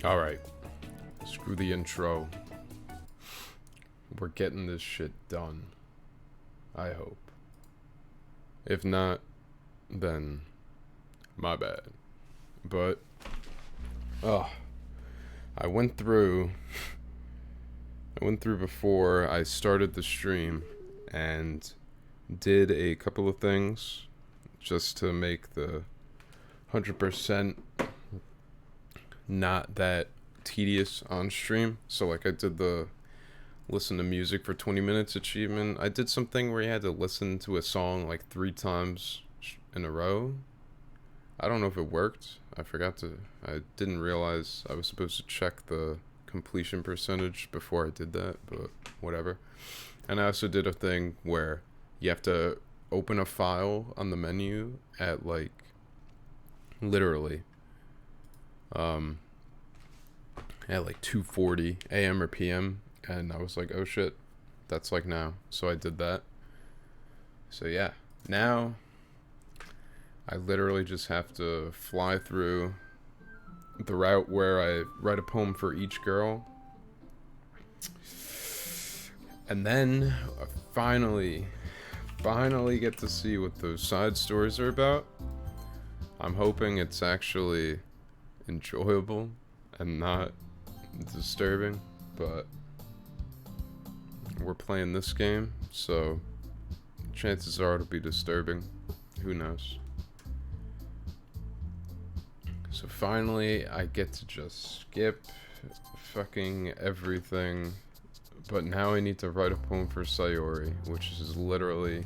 Alright. Screw the intro. We're getting this shit done. I hope. If not, then my bad. But, I went through before I started the stream and did a couple of things just to make the 100% not that tedious on stream. So like I did the listen to music for 20 minutes achievement. I did something where you had to listen to a song like 3 times in a row. I don't know if it worked. I didn't realize I was supposed to check the completion percentage before I did that, but whatever. And I also did a thing where you have to open a file on the menu at like literally at like 2:40 a.m. or p.m. and I was like, oh shit, that's like now. So I did that. So yeah, now I literally just have to fly through the route where I write a poem for each girl. And then I finally get to see what those side stories are about. I'm hoping it's actually enjoyable and not disturbing, but we're playing this game, so chances are it'll be disturbing. Who knows? So finally, I get to just skip fucking everything, but now I need to write a poem for Sayori, which is literally,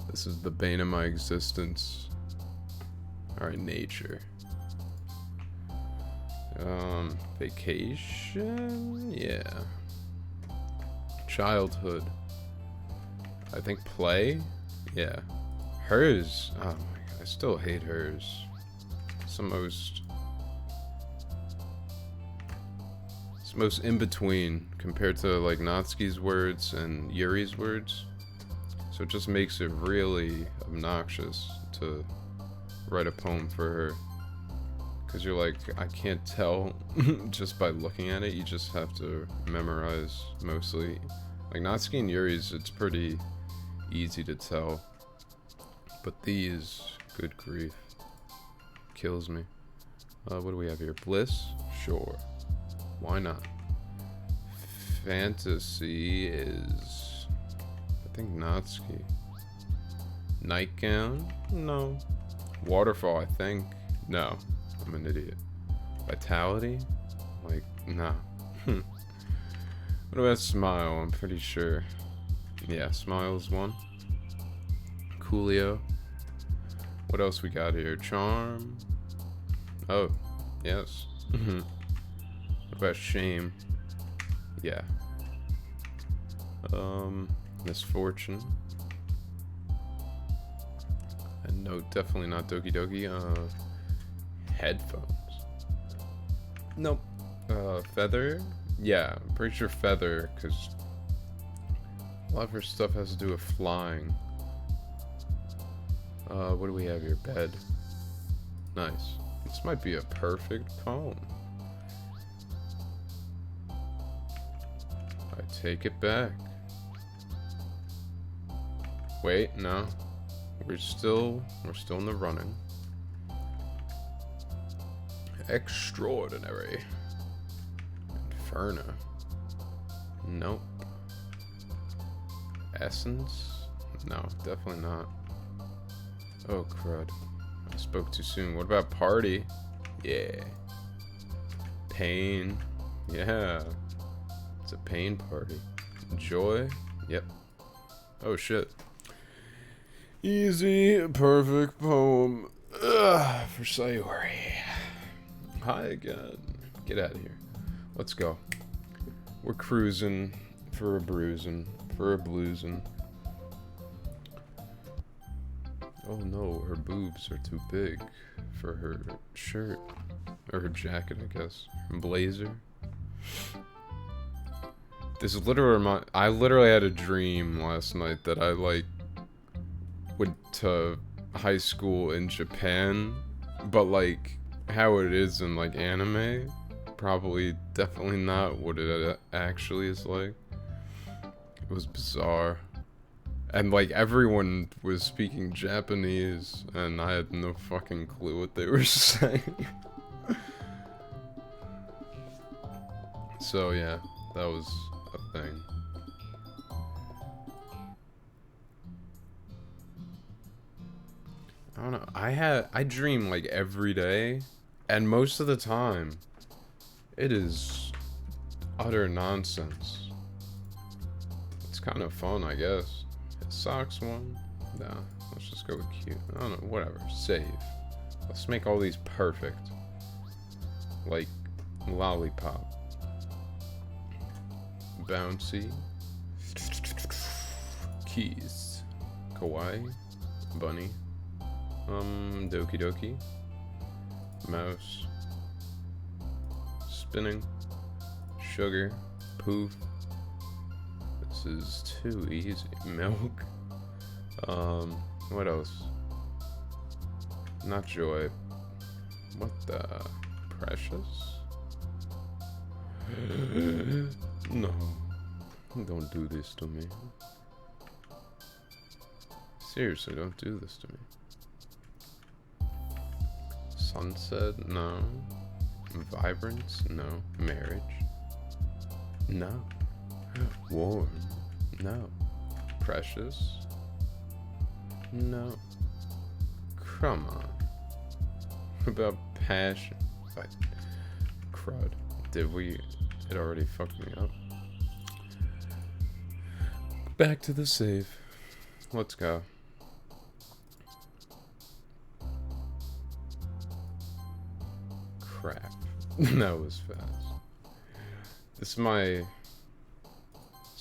this is the bane of my existence. Alright, nature. Vacation? Yeah. Childhood. I think play? Yeah. Hers? Oh my god, I still hate hers. It's most in between compared to like Natsuki's words and Yuri's words. So it just makes it really obnoxious to write a poem for her. Because you're like, I can't tell just by looking at it. You just have to memorize mostly. Like Natsuki and Yuri's, it's pretty easy to tell. But these, good grief, kills me. What do we have here? Bliss? Sure. Why not? Fantasy is, I think, Natsuki. Nightgown? No. Waterfall, I think. No. I'm an idiot. Vitality? Like, nah. What about smile? I'm pretty sure. Yeah, smile's one. Coolio. What else we got here? Charm? Oh, yes. What about shame? Yeah. Misfortune. And no, definitely not Doki Doki. Headphones. Nope. Feather? Yeah, I'm pretty sure feather, because a lot of her stuff has to do with flying. What do we have here? Bed. Nice. This might be a perfect poem. I take it back. Wait, no. We're still in the running. Extraordinary. Inferno. Nope. Essence? No, definitely not. Oh, crud. I spoke too soon. What about party? Yeah. Pain. Yeah. It's a pain party. Joy? Yep. Oh, shit. Easy, perfect poem. Ugh, for Sayori. Hi again. Get out of here. Let's go. We're cruising for a bruising, for a bluesing. Oh no, her boobs are too big for her shirt. Or her jacket, I guess. Blazer. This is literally I literally had a dream last night that I like went to high school in Japan, but like how it is in like anime. Probably definitely not what it actually is like. It was bizarre. And like everyone was speaking Japanese and I had no fucking clue what they were saying. So yeah, that was a thing. I don't know. I dream like every day, and most of the time it is utter nonsense. It's kind of fun, I guess. It sucks one. Nah, let's just go with cute. I don't know, whatever. Save. Let's make all these perfect. Like lollipop. Bouncy. Keys. Kawaii. Bunny. Doki Doki. Mouse. Spinning. Sugar. Poof. This is too easy. Milk. What else? Not joy. What the? Precious? No. Don't do this to me. Seriously, don't do this to me. Sunset? No. Vibrance? No. Marriage? No. Warm? No. Precious? No. Come on. What about passion? Like, crud. Did we? It already fucked me up. Back to the save. Let's go. Crap. That was fast. This is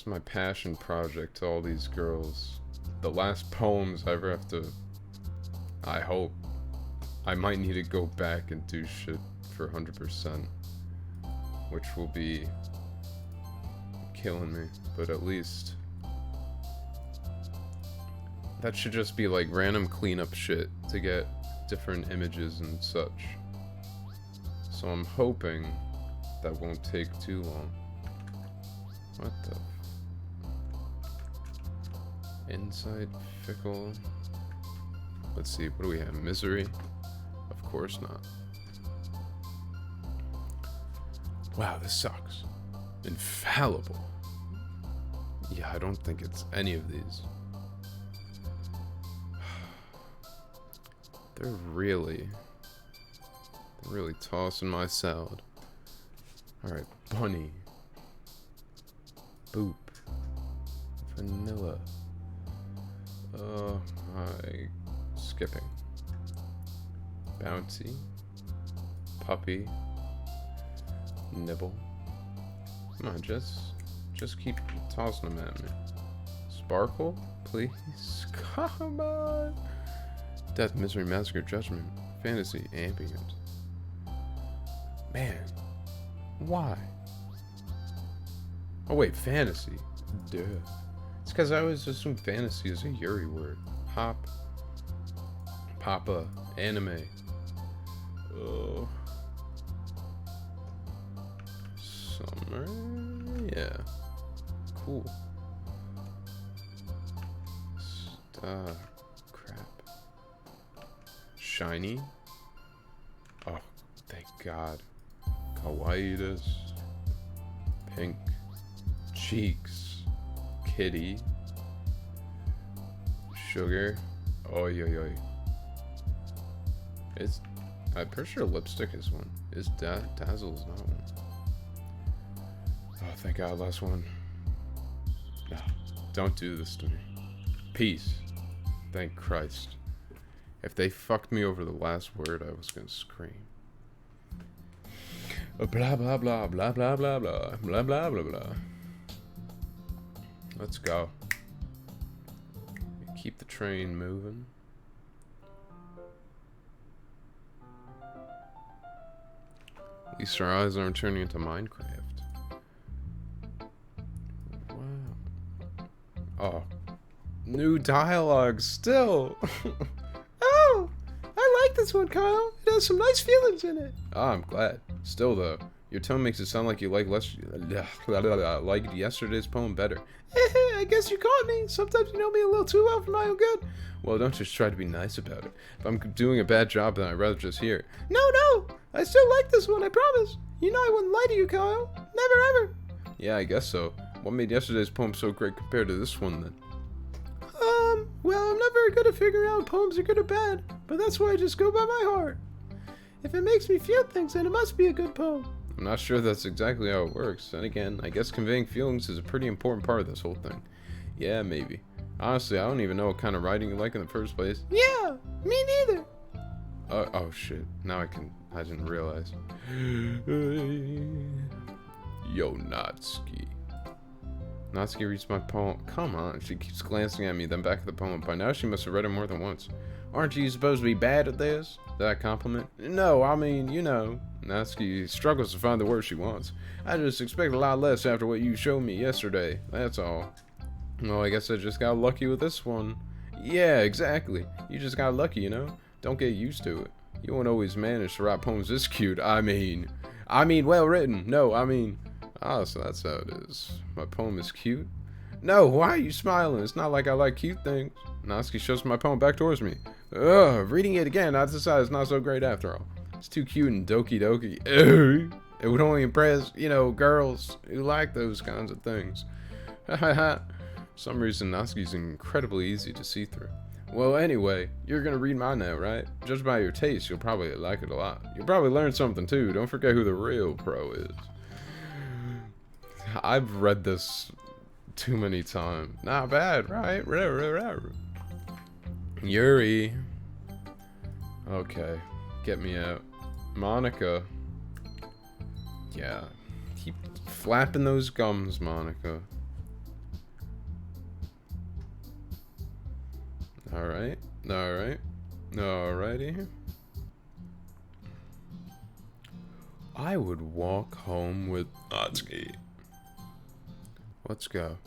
my passion project to all these girls. The last poems I ever have to. I hope. I might need to go back and do shit for 100%. Which will be killing me. But at least. That should just be like random cleanup shit to get different images and such. So I'm hoping that won't take too long. What the? Inside fickle. Let's see, what do we have? Misery? Of course not. Wow, this sucks. Infallible. Yeah, I don't think it's any of these. They're really tossing my salad. Alright, bunny. Boop. Vanilla. Oh my. Skipping. Bouncy. Puppy. Nibble. Come on, just keep tossing them at me. Sparkle, please. Come on. Death, misery, massacre, judgment, fantasy, ambient. Man, why? Oh wait, fantasy. Duh. It's because I always assume fantasy is a Yuri word. Pop. Papa. Anime. Oh. Summer. Yeah. Cool. Crap. Shiny. Oh, thank God. Kawaii this. Pink. Cheeks. Kitty. Sugar. Oi, oi, oi. I'm pretty sure lipstick is one. Dazzle's not one. Oh, thank God, last one. No, don't do this to me. Peace. Thank Christ. If they fucked me over the last word, I was gonna scream. Blah, blah, blah, blah, blah, blah, blah, blah, blah, blah, blah. Let's go. Keep the train moving. At least our eyes aren't turning into Minecraft. Wow. Oh. New dialogue still. Oh, I like this one, Kyle. It has some nice feelings in it. Ah, I'm glad. Still, though, your tone makes it sound like you like liked yesterday's poem better. I guess you caught me. Sometimes you know me a little too well for my own good. Well, don't just try to be nice about it. If I'm doing a bad job, then I'd rather just hear it. No. I still like this one, I promise. You know I wouldn't lie to you, Kyle. Never ever. Yeah, I guess so. What made yesterday's poem so great compared to this one, then? Well, I'm not very good at figuring out if poems are good or bad, but that's why I just go by my heart. If it makes me feel things, then it must be a good poem. I'm not sure that's exactly how it works. And again, I guess conveying feelings is a pretty important part of this whole thing. Yeah, maybe. Honestly, I don't even know what kind of writing you like in the first place. Yeah, me neither. Oh shit. Now I didn't realize. Yo, Natsuki. Natsuki reads my poem. Come on, she keeps glancing at me, then back at the poem. By now, she must have read it more than once. Aren't you supposed to be bad at this? Is that a compliment? No, I mean, you know. Natsuki struggles to find the word she wants. I just expect a lot less after what you showed me yesterday. That's all. Well, I guess I just got lucky with this one. Yeah, exactly. You just got lucky, you know? Don't get used to it. You won't always manage to write poems this cute. I mean, well written. No, I mean... Ah, so that's how it is. My poem is cute? No, why are you smiling? It's not like I like cute things. Natsuki shoves my poem back towards me. Ugh, reading it again, I decided it's not so great after all. It's too cute and Doki Doki. It would only impress, you know, girls who like those kinds of things. For some reason, Natsuki's incredibly easy to see through. Well, anyway, you're gonna read mine now, right? Judged by your taste, you'll probably like it a lot. You'll probably learn something too. Don't forget who the real pro is. I've read this too many times. Not bad, right? Yuri. Okay, get me out. Monica. Yeah, keep flapping those gums, Monica. Alrighty. I would walk home with Natsuki. Let's go.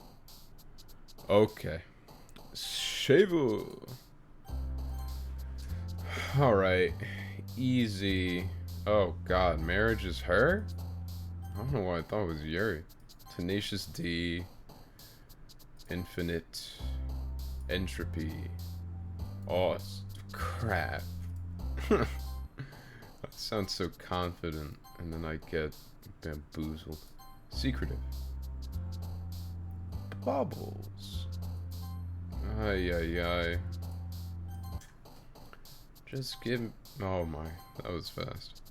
Okay. Shavu. Alright. Easy. Oh god, marriage is her? I don't know why I thought it was Yuri. Tenacious D. Infinite. Entropy. Oh, crap. That sounds so confident, and then I get bamboozled. Secretive. Bubbles. Ay. Just give. Oh my, that was fast.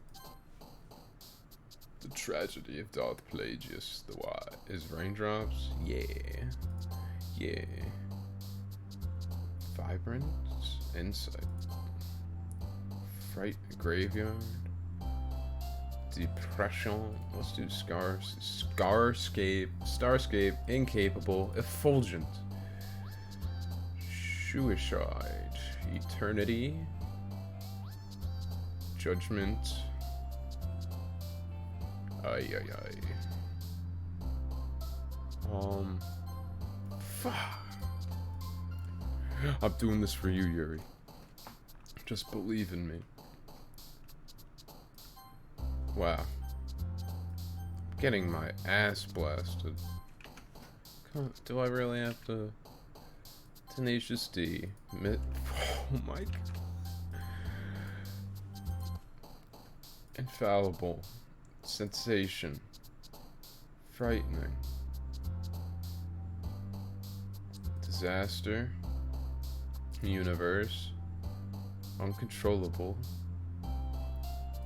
The tragedy of Darth Plagueis. The why is raindrops. Yeah. Vibrant insight. Fright graveyard. Depression. Let's do Starscape. Incapable. Effulgent. Suicide. Eternity. Judgment. Ay. Fuck. I'm doing this for you, Yuri. Just believe in me. Wow. I'm getting my ass blasted. Do I really have to? Tenacious D. Oh my god. Infallible. Sensation. Frightening. Disaster. Universe. Uncontrollable.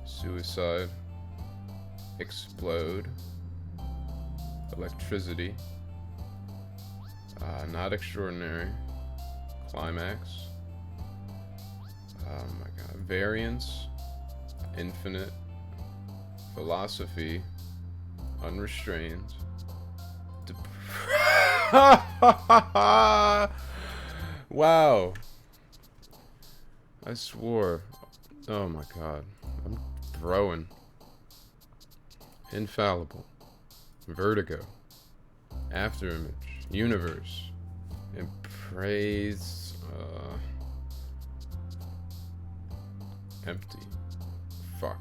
Suicide. Explode. Electricity. Not extraordinary. Climax. Oh my god. Variance. Infinite. Philosophy. Unrestrained. Wow. I swore. Oh my god. I'm throwing. Infallible. Vertigo. Afterimage. Universe. And praise. Empty. Fuck.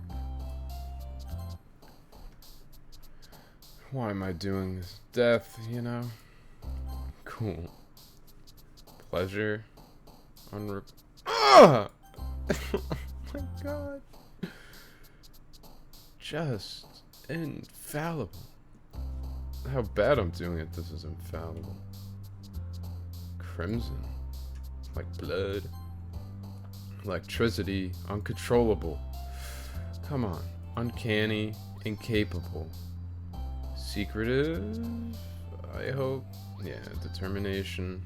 Why am I doing this? Death, you know? Cool. Pleasure. Ah! Oh my god. Just infallible. How bad I'm doing it, this is infallible. Crimson. Like blood. Electricity. Uncontrollable. Come on. Uncanny. Incapable. Secretive. I hope. Yeah, determination.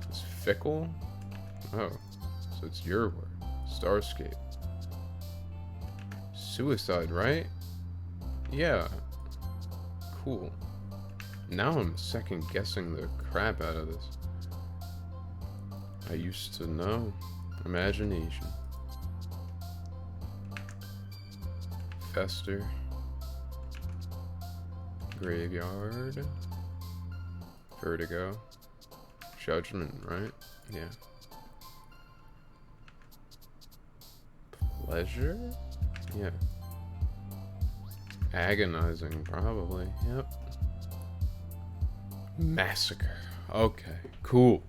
It's fickle. Oh, so it's your word. Starscape. Suicide, right? Yeah. Cool. Now I'm second guessing the crap out of this. I used to know. Imagination. Fester. Graveyard. Vertigo. Judgment, right? Yeah. Pleasure? Yeah. Agonizing, probably. Yep. Massacre. Okay, cool.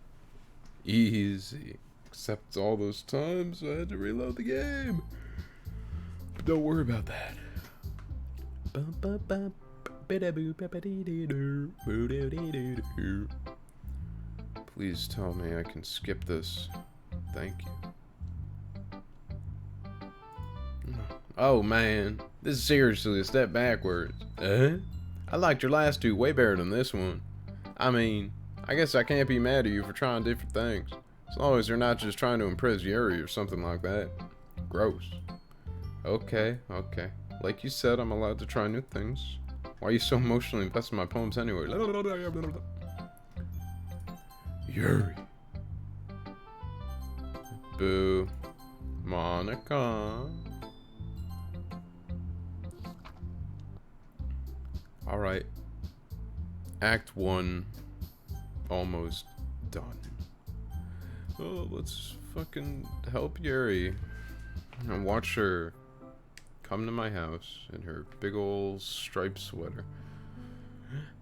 Easy. Except all those times I had to reload the game. But don't worry about that. Please tell me I can skip this. Thank you. Oh man, this is seriously a step backwards. I liked your last two way better than this one. I mean, I guess I can't be mad at you for trying different things. As long as you're not just trying to impress Yuri or something like that. Gross. Okay. Like you said, I'm allowed to try new things. Why are you so emotionally invested in my poems anyway? Yuri. Boo. Monica. Alright. Act 1. Almost done. Oh, let's fucking help Yuri. And watch her come to my house in her big ol' striped sweater.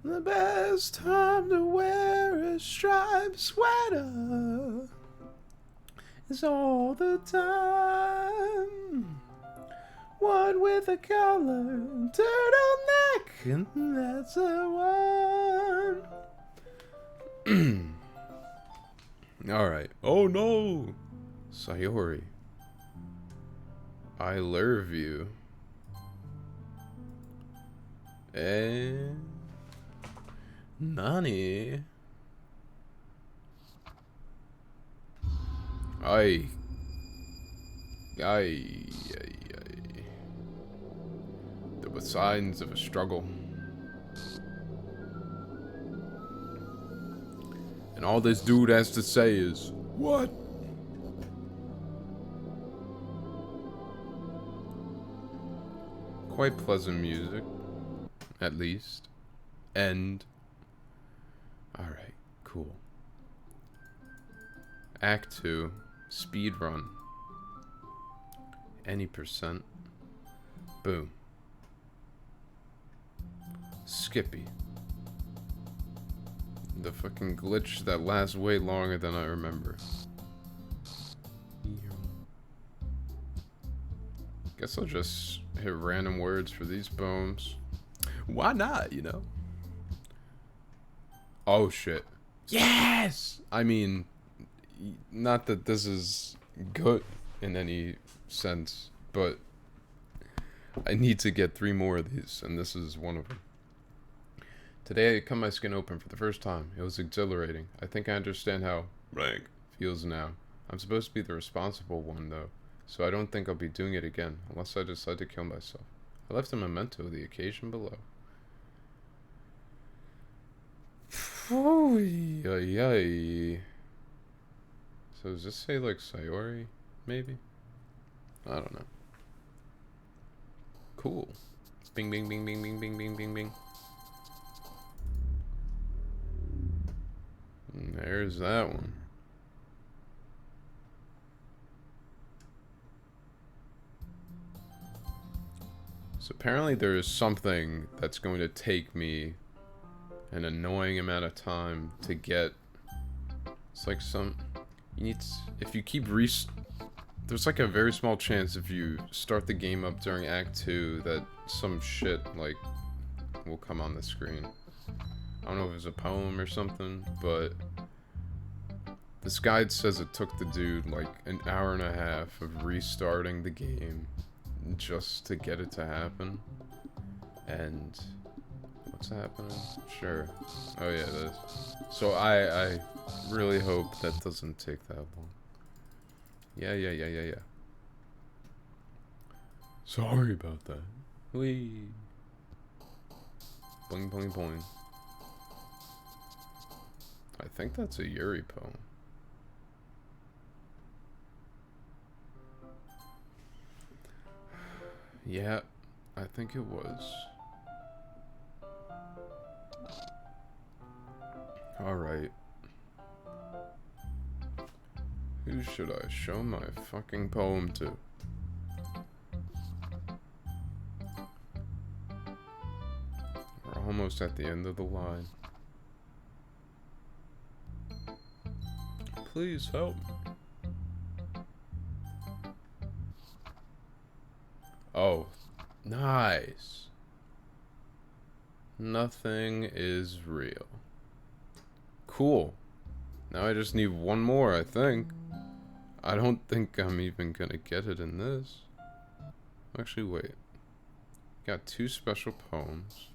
The best time to wear a striped sweater is all the time. One with a collar turtleneck, and that's the one. Alright. Oh no! Sayori. I love you. Nani? Ay. There were signs of a struggle. And all this dude has to say is, what? Quite pleasant music, at least. End. Alright, cool. Act 2, speed run. Any %. Boom. Skippy. The fucking glitch that lasts way longer than I remember. Guess I'll just hit random words for these poems. Why not, you know? Oh shit. Yes! I mean, not that this is good in any sense, but I need to get 3 more of these, and this is one of them. Today I cut my skin open for the first time. It was exhilarating. I think I understand how rank feels now. I'm supposed to be the responsible one, though, so I don't think I'll be doing it again, unless I decide to kill myself. I left a memento of the occasion below. Oh, yay. So does this say, like, Sayori, maybe? I don't know. Cool. Bing, bing, bing, bing, bing, bing, bing, bing, bing. And there's that one. So apparently there is something that's going to take me an annoying amount of time to get. It's like you need to, if you keep there's like a very small chance if you start the game up during Act 2 that some shit like will come on the screen. I don't know if it's a poem or something, but this guide says it took the dude like an hour and a half of restarting the game just to get it to happen. And what's happening? Sure. Oh yeah, it is. So I really hope that doesn't take that long. Yeah. Sorry about that. Wee. Boing, boing, boing. I think that's a Yuri poem. Yeah, I think it was. Alright. Who should I show my fucking poem to? We're almost at the end of the line. Please help. Oh, nice. Nothing is real. Cool. Now I just need one more, I think. I don't think I'm even gonna get it in this. Actually, wait. Got 2 special poems.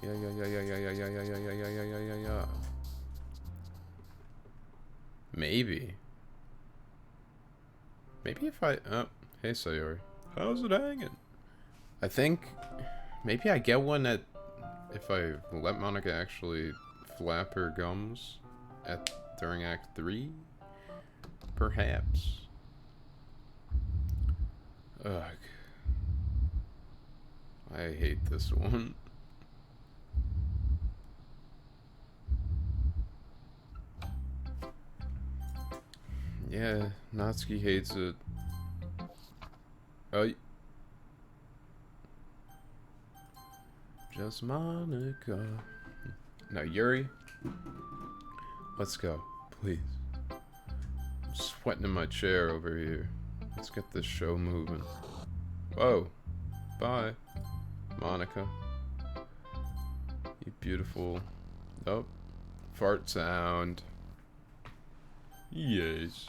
Yeah. Maybe. Maybe if I... Oh, hey Sayori. How's it hanging? I think... Maybe I get one at... If I let Monica actually flap her gums during Act 3? Perhaps. Ugh. I hate this one. Yeah, Natsuki hates it. Oh. Just Monica. Now, Yuri. Let's go, please. I'm sweating in my chair over here. Let's get this show moving. Whoa. Bye, Monica. You beautiful. Oh. Fart sound. Yes.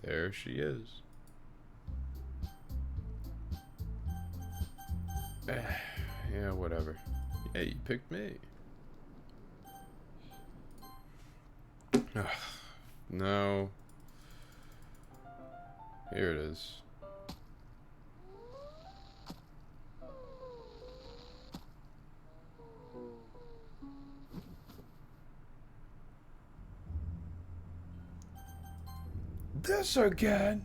There she is. Yeah, whatever. Yeah, you picked me. No. Here it is. This again.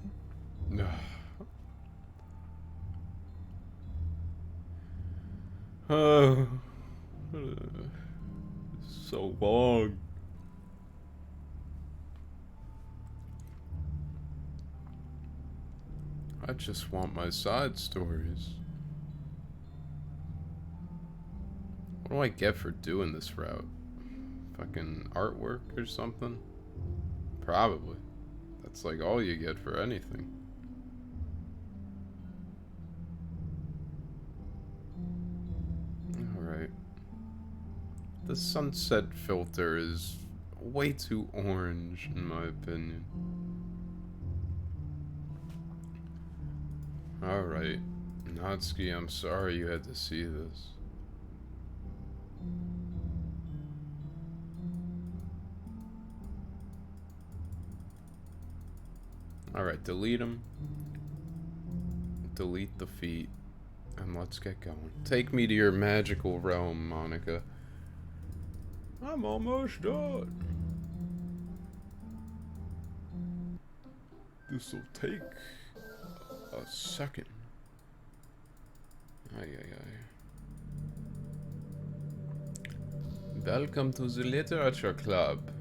Oh, so long. I just want my side stories. What do I get for doing this route? Fucking artwork or something? Probably. That's like all you get for anything. Alright. The sunset filter is way too orange, in my opinion. Alright. Natsuki, I'm sorry you had to see this. Alright, delete them. Delete the feet. And let's get going. Take me to your magical realm, Monica. I'm almost done. This'll take a second. Welcome to the Literature Club.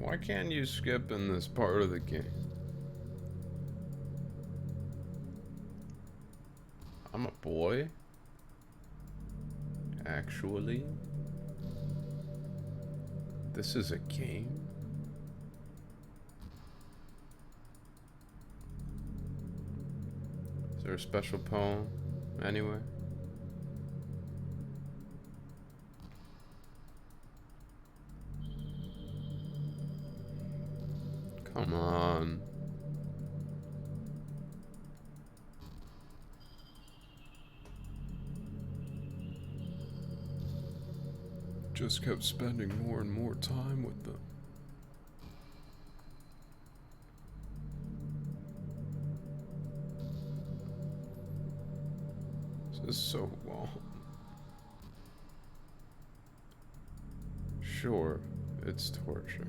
Why can't you skip in this part of the game? I'm a boy? Actually? This is a game? Is there a special poem anywhere? Come on. Just kept spending more and more time with them. This is so long. Sure, it's torture.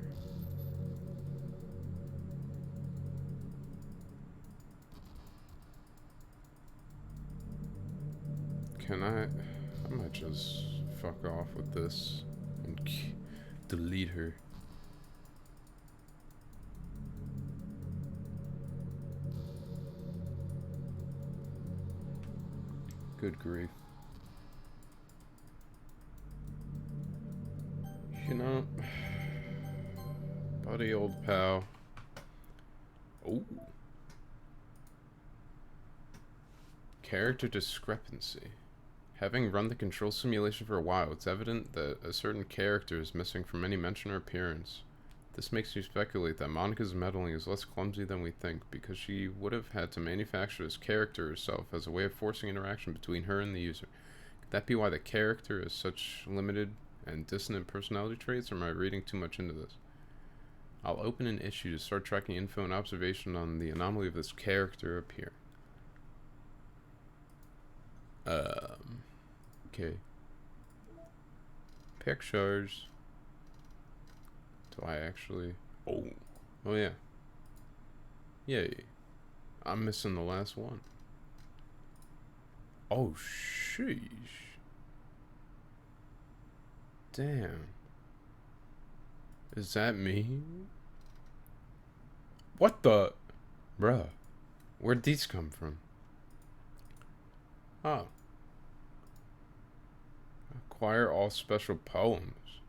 I might just fuck off with this and delete her. Good grief. You know, buddy, old pal. Oh. Character discrepancy. Having run the control simulation for a while, it's evident that a certain character is missing from any mention or appearance. This makes me speculate that Monica's meddling is less clumsy than we think, because she would have had to manufacture this character herself as a way of forcing interaction between her and the user. Could that be why the character has such limited and dissonant personality traits, or am I reading too much into this? I'll open an issue to start tracking info and observation on the anomaly of this character appearing. Okay. Pictures. Do I actually... Oh yeah. Yay. I'm missing the last one. Oh, sheesh. Damn. Is that me? What the... Bruh. Where'd these come from? Oh. Acquire all special poems.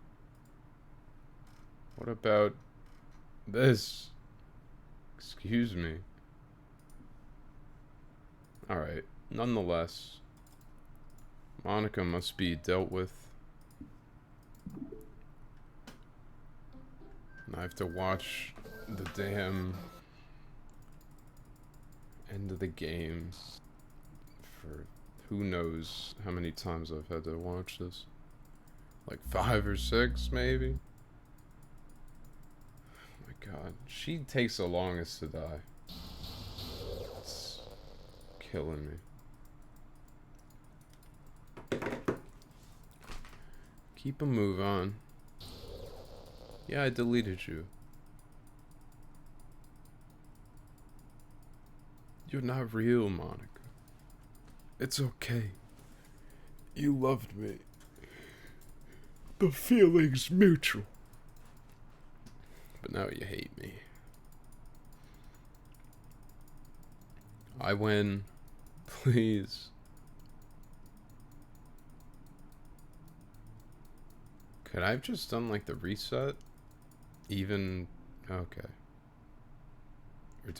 What about this? Excuse me. Alright. Nonetheless, Monica must be dealt with. And I have to watch the damn end of the game for who knows how many times I've had to watch this. Like 5 or 6 maybe? Oh my god. She takes the longest to die. It's killing me. Keep a move on. Yeah, I deleted you. You're not real, Monica. It's okay. You loved me. The feeling's mutual. But now you hate me. I win. Please. Could I have just done like the reset? Even... Okay. Or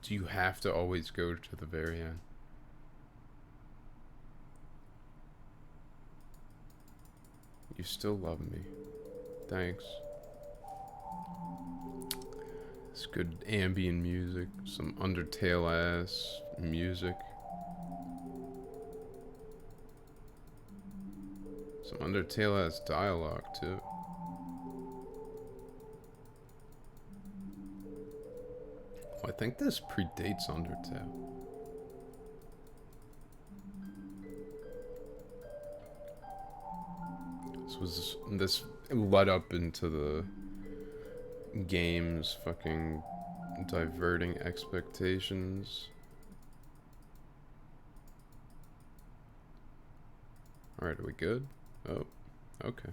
do you have to always go to the very end? You still love me. Thanks. It's good ambient music. Some Undertale ass music. Some Undertale ass dialogue too. I think this predates Undertale. This led up into the game's fucking diverting expectations. Alright, are we good? Oh, okay.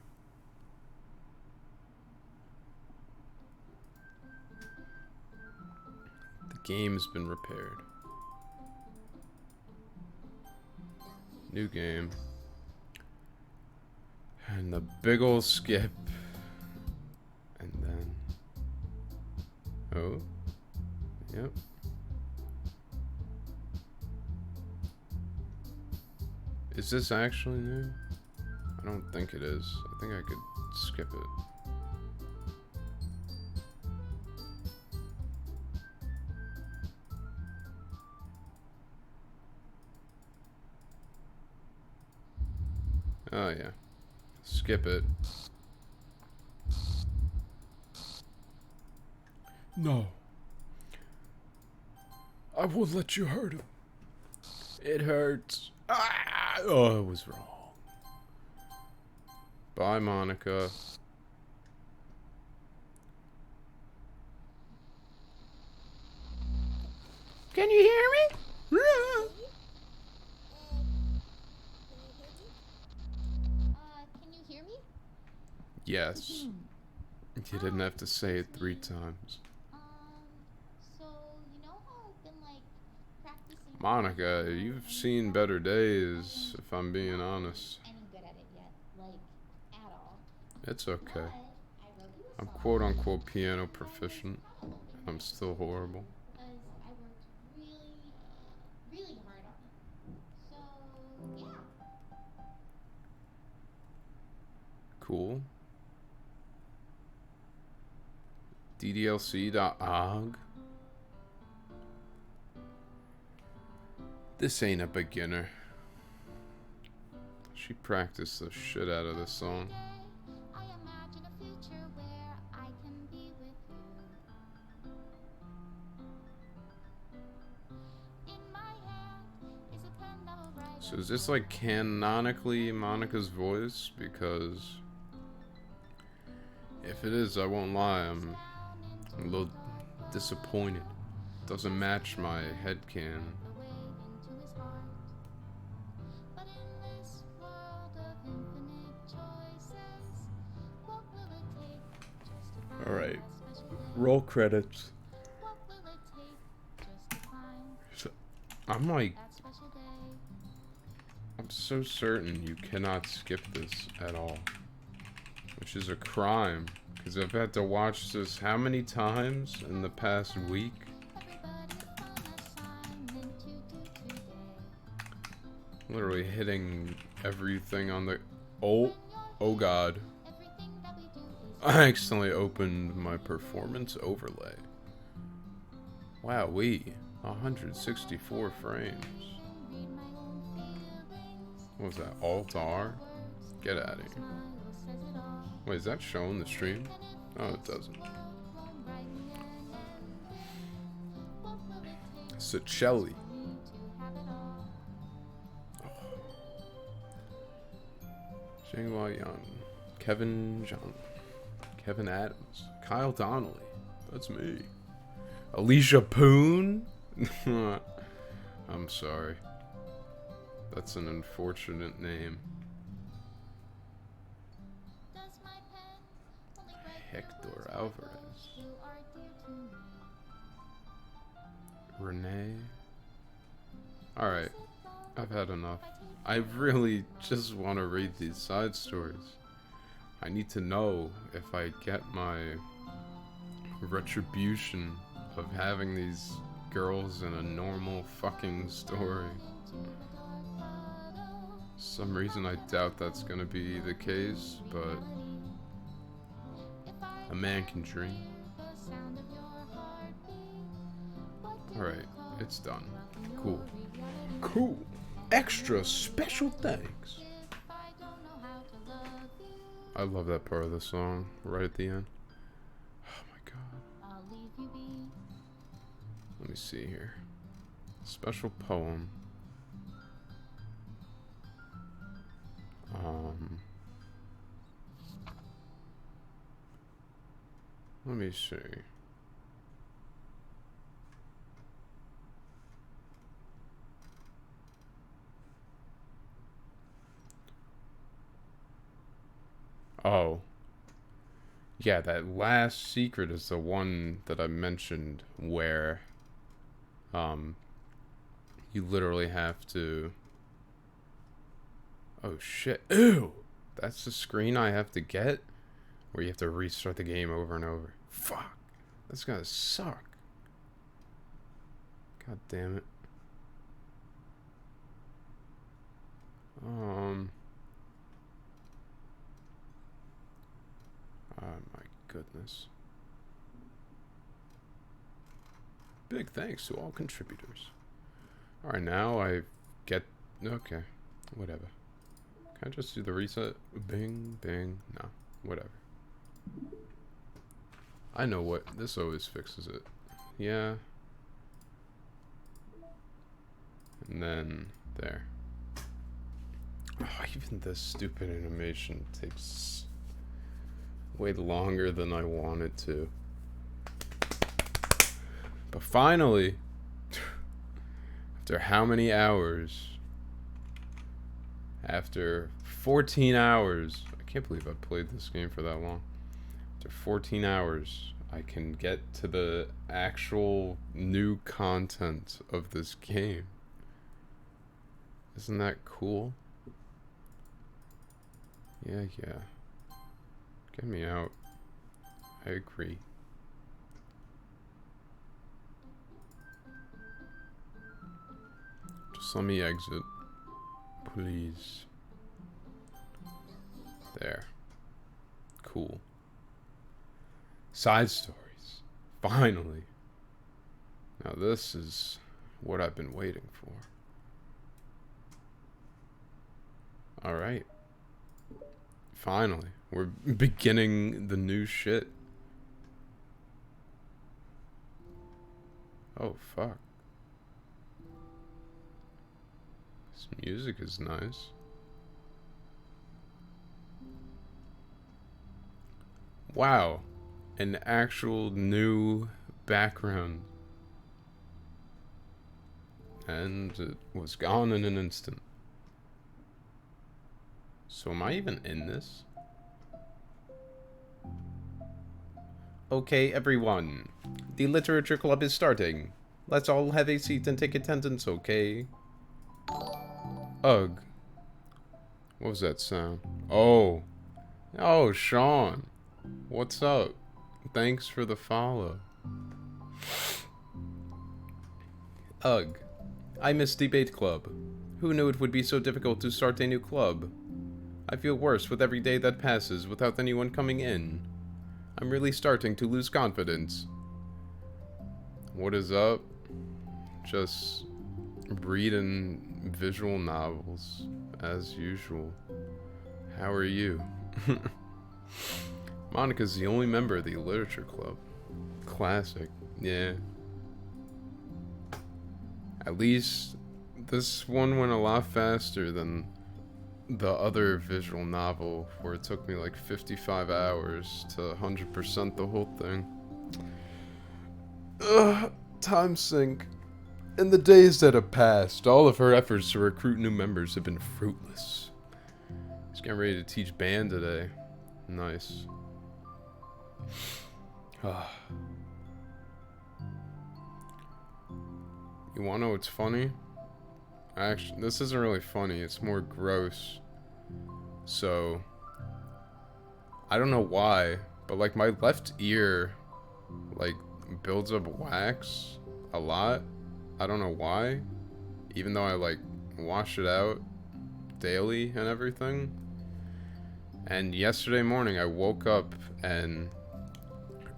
game's been repaired. New game. And the big ol' skip. And then... Oh. Yep. Is this actually new? I don't think it is. I think I could skip it. Oh yeah. Skip it. No. I won't let you hurt him. It hurts. Ah! Oh, it was wrong. Bye, Monica. Can you hear me? Can you hear me? Yes. You didn't have to say it 3 times. So, you know how I've been, like, practicing... Monica, you've seen better days, if I'm being honest. Any good at it yet, like, at all. It's okay. But I wrote you a I'm song quote-unquote piano proficient. I'm still horrible. because I worked really, really hard on it. So, yeah. Cool. DDLC.org. This ain't a beginner. She practiced the shit out of this song. I imagine a future where I can be with you. In my hand is a pen that will write. So is this like canonically Monica's voice? Because if it is, I won't lie, I'm a little disappointed. Doesn't match my headcanon. Alright. Roll credits. So, I'm like... I'm so certain you cannot skip this at all. Which is a crime. Because I've had to watch this how many times in the past week? Literally hitting everything on the... Oh god. I accidentally opened my performance overlay. Wowee. 164 frames. What was that? Alt-R? Get out of here. Wait, is that showing the stream? Oh, it doesn't. Sicelli. Jinghua Yan. Kevin John. Kevin Adams. Kyle Donnelly. That's me. Alicia Poon? I'm sorry. That's an unfortunate name. Hector Alvarez. Renee. Alright. I've had enough. I really just want to read these side stories. I need to know if I get my retribution of having these girls in a normal fucking story. Some reason I doubt that's gonna be the case, but a man can dream. Alright, it's done. Cool. Cool. Extra special thanks. I love that part of the song, right at the end. Oh my god. Let me see here. Special poem. Let me see. Oh. Yeah, that last secret is the one that I mentioned where Um, you literally have to... Oh shit. Ew! That's the screen I have to get? Where you have to restart the game over and over. Fuck. That's gonna suck. God damn it. Oh my goodness. Big thanks to all contributors. Alright, now I get... Okay. Whatever. Can I just do the reset? Bing, bing. No. Whatever. I know what... This always fixes it. Yeah. And then... There. Oh, even this stupid animation takes... way longer than I want it to. But finally, after how many hours? After 14 hours. I can't believe I played this game for that long. After 14 hours, I can get to the actual new content of this game. Isn't that cool? Yeah. Get me out. I agree. Just let me exit. Please. There. Cool. Side stories. Finally. Now this is what I've been waiting for. Alright. Finally. We're beginning the new shit. Oh, fuck. This music is nice. Wow. An actual new background. And it was gone in an instant. So am I even in this? Okay, everyone. The literature club is starting. Let's all have a seat and take attendance, okay? Ugh. What was that sound? Oh. Oh, Sean. What's up? Thanks for the follow. Ugh. I miss debate club. Who knew it would be so difficult to start a new club? I feel worse with every day that passes without anyone coming in. I'm really starting to lose confidence. What is up? Just reading visual novels as usual. How are you? Monica's the only member of the literature club. Classic. Yeah. At least this one went a lot faster than the other visual novel where it took me like 55 hours to 100% the whole thing. Time sink. In the days that have passed, all of her efforts to recruit new members have been fruitless. He's getting ready to teach band today. Nice. You wanna know what's funny? Actually, this isn't really funny, it's more gross. So, I don't know why, but like my left ear, like, builds up wax a lot. I don't know why. Even though I like wash it out daily and everything. And yesterday morning I woke up and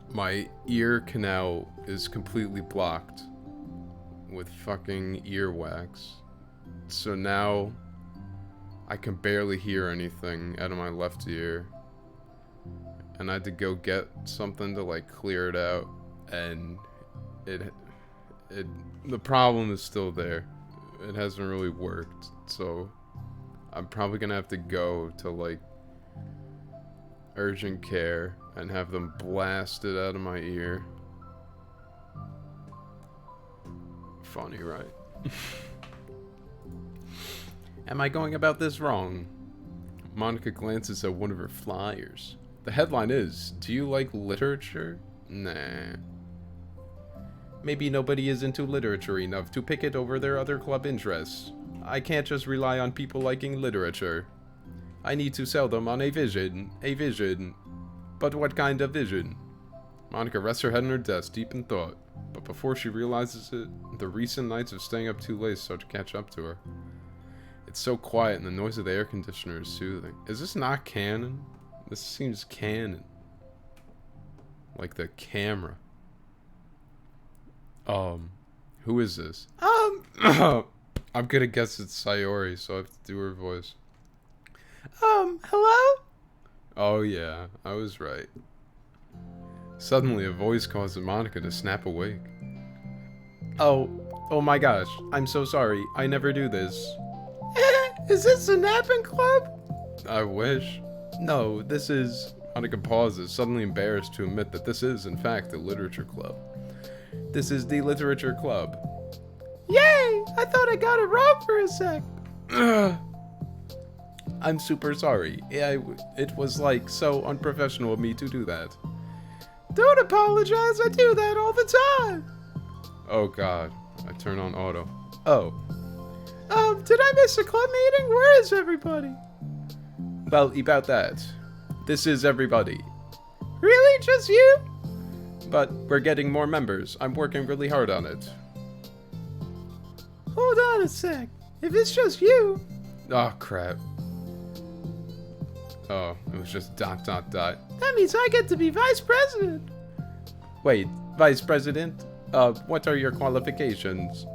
my ear canal is completely blocked with fucking earwax. So now I can barely hear anything out of my left ear. And I had to go get something to like clear it out, and the problem is still there. It hasn't really worked. So I'm probably gonna have to go to like urgent care and have them blast it out of my ear. Funny, right? Am I going about this wrong? Monica glances at one of her flyers. The headline is, "Do you like literature?" Nah. Maybe nobody is into literature enough to pick it over their other club interests. I can't just rely on people liking literature. I need to sell them on a vision. A vision. But what kind of vision? Monica rests her head on her desk, deep in thought. But before she realizes it, the recent nights of staying up too late start to catch up to her. It's so quiet and the noise of the air conditioner is soothing. Is this not canon? This seems canon. Like the camera. Who is this? I'm gonna guess it's Sayori, so I have to do her voice. Hello? Oh yeah, I was right. Suddenly, a voice causes Monica to snap awake. Oh my gosh, I'm so sorry. I never do this. Is this a napping club? I wish. No, this is... Monica pauses, suddenly embarrassed to admit that this is, in fact, the literature club. This is the literature club. Yay! I thought I got it wrong for a sec. I'm super sorry. It was like so unprofessional of me to do that. Don't apologize, I do that all the time. Oh god, I turn on auto. Oh. Did I miss a club meeting? Where is everybody? Well, about that. This is everybody. Really? Just you? But we're getting more members. I'm working really hard on it. Hold on a sec. If it's just you... Oh, crap. Oh, it was just ... That means I get to be vice president. Wait, vice president? What are your qualifications?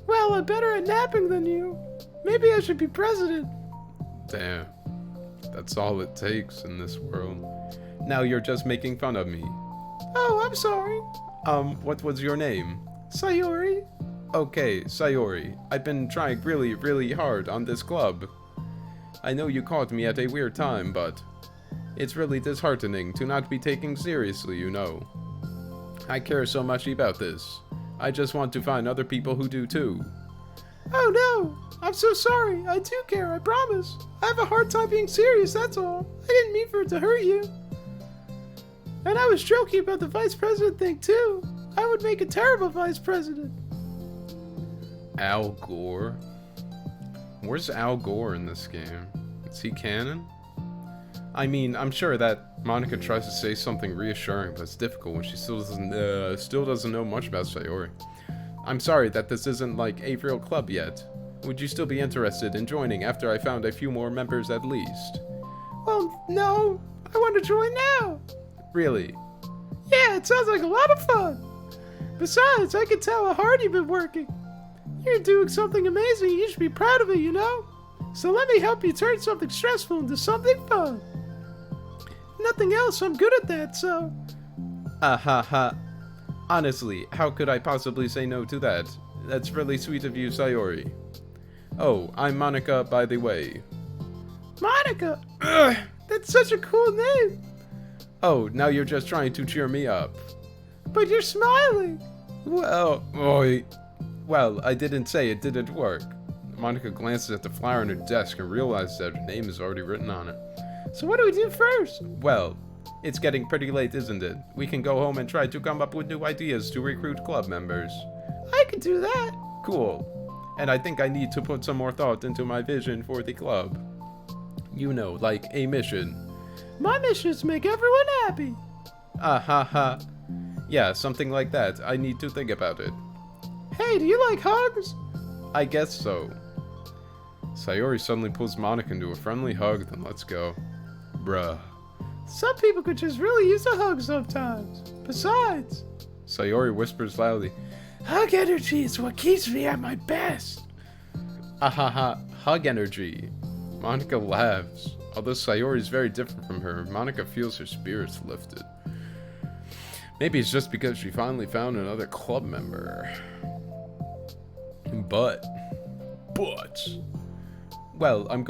Well, I'm better at napping than you. Maybe I should be president. Damn. That's all it takes in this world. Now you're just making fun of me. Oh, I'm sorry. What was your name? Sayori. Okay, Sayori. I've been trying really, really hard on this club. I know you caught me at a weird time, but it's really disheartening to not be taken seriously, you know. I care so much about this. I just want to find other people who do too. Oh no! I'm so sorry. I do care, I promise. I have a hard time being serious, that's all. I didn't mean for it to hurt you. And I was joking about the vice president thing too. I would make a terrible vice president. Al Gore? Where's Al Gore in this game? Is he canon? I mean, I'm sure that Monica tries to say something reassuring, but it's difficult when she still doesn't know much about Sayori. I'm sorry that this isn't like a real club yet. Would you still be interested in joining after I found a few more members at least? Well, no. I want to join now. Really? Yeah, it sounds like a lot of fun. Besides, I can tell how hard you've been working. You're doing something amazing and you should be proud of it, you know? So let me help you turn something stressful into something fun. Nothing else, I'm good at that, so... Honestly, how could I possibly say no to that? That's really sweet of you, Sayori. Oh, I'm Monica, by the way. Monica! Ugh, that's such a cool name! Oh, now you're just trying to cheer me up. But you're smiling! Well, I didn't say it didn't work. Monica glances at the flower on her desk and realizes that her name is already written on it. So what do we do first? Well, it's getting pretty late, isn't it? We can go home and try to come up with new ideas to recruit club members. I can do that. Cool. And I think I need to put some more thought into my vision for the club. You know, like a mission. My mission is to make everyone happy. Yeah, something like that. I need to think about it. Hey, do you like hugs? I guess so. Sayori suddenly pulls Monica into a friendly hug, then lets go. Bruh. Some people could just really use a hug sometimes. Besides... Sayori whispers loudly. Hug energy is what keeps me at my best. Hug energy. Monica laughs. Although Sayori is very different from her, Monica feels her spirits lifted. Maybe it's just because she finally found another club member. But... Well, I'm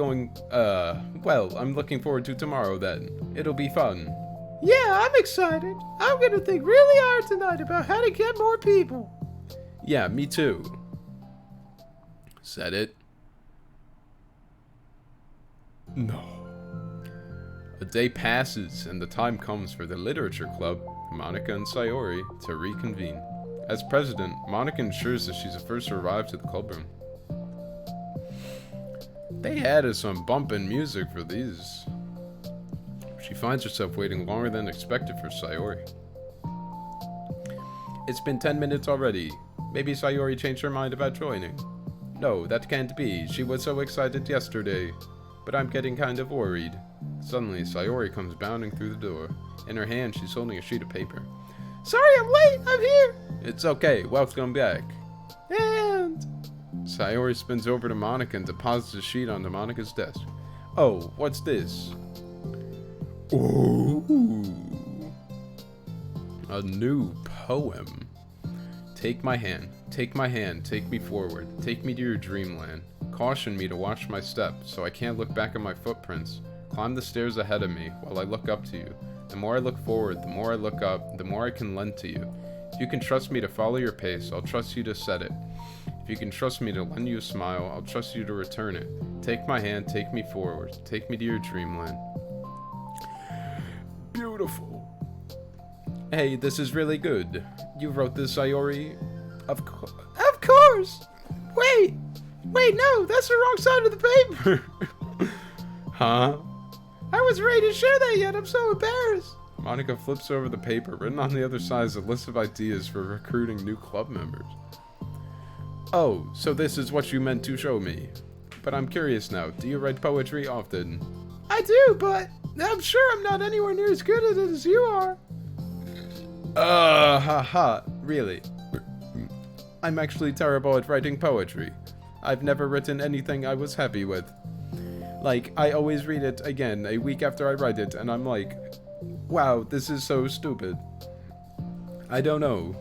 looking forward to tomorrow then. It'll be fun. Yeah, I'm excited. I'm gonna think really hard tonight about how to get more people. Yeah, me too. Said it? No. A day passes and the time comes for the literature club, Monica and Sayori, to reconvene. As president, Monica ensures that she's the first to arrive to the clubroom. They added some bumpin' music for these. She finds herself waiting longer than expected for Sayori. It's been 10 minutes already. Maybe Sayori changed her mind about joining. No, that can't be. She was so excited yesterday. But I'm getting kind of worried. Suddenly, Sayori comes bounding through the door. In her hand, she's holding a sheet of paper. Sorry I'm late, I'm here! It's okay, welcome back. And... Sayori spins over to Monica and deposits the sheet onto Monica's desk. Oh, what's this? Ooh. A new poem. Take my hand, take me forward, take me to your dreamland. Caution me to watch my step, so I can't look back at my footprints. Climb the stairs ahead of me, while I look up to you. The more I look forward, the more I look up, the more I can lend to you. If you can trust me to follow your pace, I'll trust you to set it. If you can trust me to lend you a smile, I'll trust you to return it. Take my hand, take me forward, take me to your dreamland. Beautiful. Hey, this is really good. You wrote this, Sayori? Of course! Wait, no, that's the wrong side of the paper! Huh? I wasn't ready to share that yet, I'm so embarrassed! Monica flips over the paper. Written on the other side is a list of ideas for recruiting new club members. Oh, so this is what you meant to show me. But I'm curious now, do you write poetry often? I do, but I'm sure I'm not anywhere near as good at it as you are. Really? I'm actually terrible at writing poetry. I've never written anything I was happy with. Like, I always read it again a week after I write it, and I'm like, wow, this is so stupid. I don't know.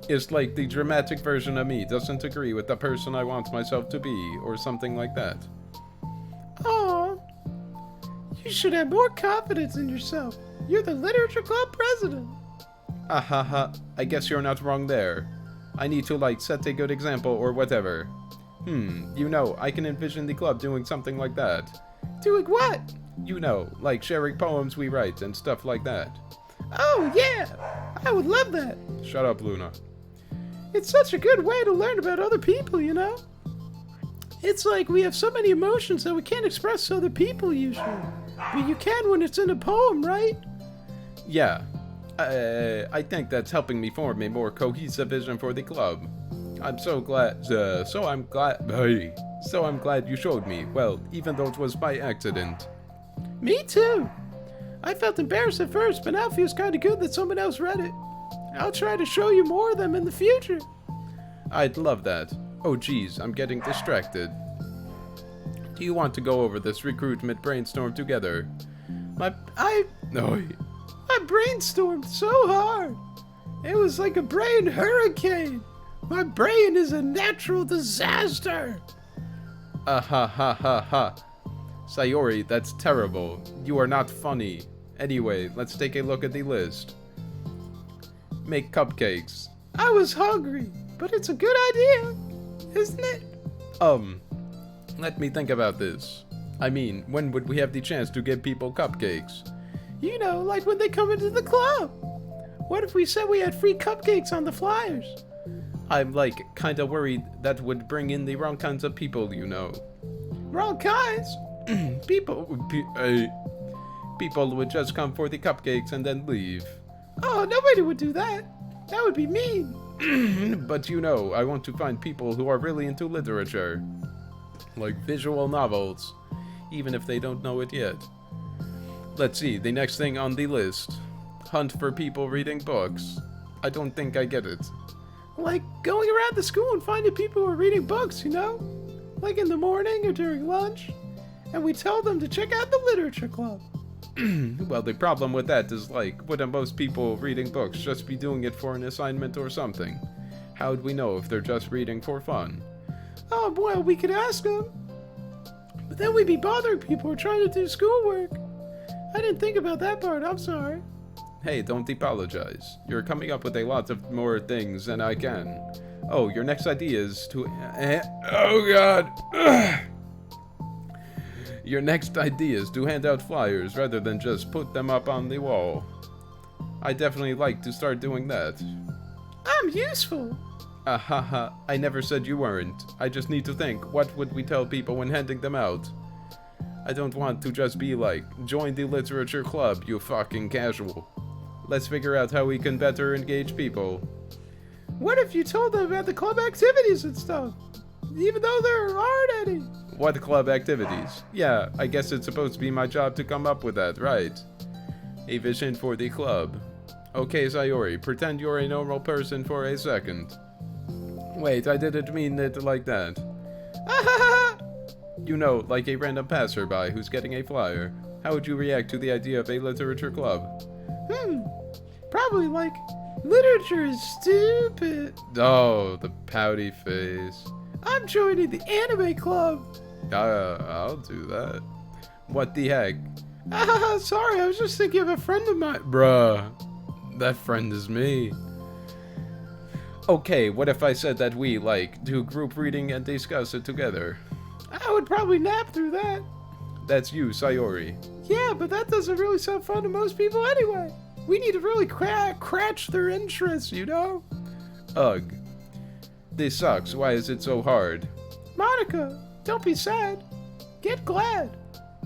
It's like the dramatic version of me doesn't agree with the person I want myself to be, or something like that. Aw, you should have more confidence in yourself. You're the literature club president. I guess you're not wrong there. I need to, like, set a good example or whatever. You know, I can envision the club doing something like that. Doing what? You know, like sharing poems we write and stuff like that. Oh, yeah! I would love that. Shut up, Luna. It's such a good way to learn about other people, you know? It's like we have so many emotions that we can't express to other people usually. But you can when it's in a poem, right? Yeah. I think that's helping me form a more cohesive vision for the club. I'm so glad you showed me. Well, even though it was by accident. Me too. I felt embarrassed at first, but now it feels kind of good that someone else read it. I'll try to show you more of them in the future. I'd love that. Oh geez, I'm getting distracted. Do you want to go over this recruitment brainstorm together? I brainstormed so hard. It was like a brain hurricane. My brain is a natural disaster. Sayori, that's terrible. You are not funny. Anyway, let's take a look at the list. Make cupcakes. I was hungry, but it's a good idea, isn't it? Let me think about this. I mean, when would we have the chance to give people cupcakes? You know, like when they come into the club. What if we said we had free cupcakes on the flyers? I'm like kinda worried that would bring in the wrong kinds of people, you know. Wrong kinds? People would just come for the cupcakes and then leave. Oh, nobody would do that. That would be mean. But you know, I want to find people who are really into literature. Like visual novels, even if they don't know it yet. Let's see, the next thing on the list. Hunt for people reading books. I don't think I get it. Like going around the school and finding people who are reading books, you know? Like in the morning or during lunch. And we tell them to check out the literature club. Well, the problem with that is, like, wouldn't most people reading books just be doing it for an assignment or something? How would we know if they're just reading for fun? Oh, well, we could ask them. But then we'd be bothering people who are trying to do schoolwork. I didn't think about that part, I'm sorry. Hey, don't apologize. You're coming up with a lot of more things than I can. Oh, your next idea is to... oh, God! Ugh. Your next idea is to hand out flyers rather than just put them up on the wall. I definitely like to start doing that. I'm useful. Haha, I never said you weren't. I just need to think, what would we tell people when handing them out? I don't want to just be like, join the literature club, you fucking casual. Let's figure out how we can better engage people. What if you told them about the club activities and stuff? Even though there aren't any. What club activities? Yeah, I guess it's supposed to be my job to come up with that, right? A vision for the club. Okay, Sayori, pretend you're a normal person for a second. Wait, I didn't mean it like that. You know, like a random passerby who's getting a flyer. How would you react to the idea of a literature club? Probably like, literature is stupid. Oh, the pouty face. I'm joining the anime club. I'll do that. What the heck? Sorry, I was just thinking of a friend of mine. Bruh, that friend is me. Okay, what if I said that we, like, do group reading and discuss it together? I would probably nap through that. That's you, Sayori. Yeah, but that doesn't really sound fun to most people anyway. We need to really scratch their interests, you know? Ugh. This sucks. Why is it so hard? Monica, don't be sad. Get glad.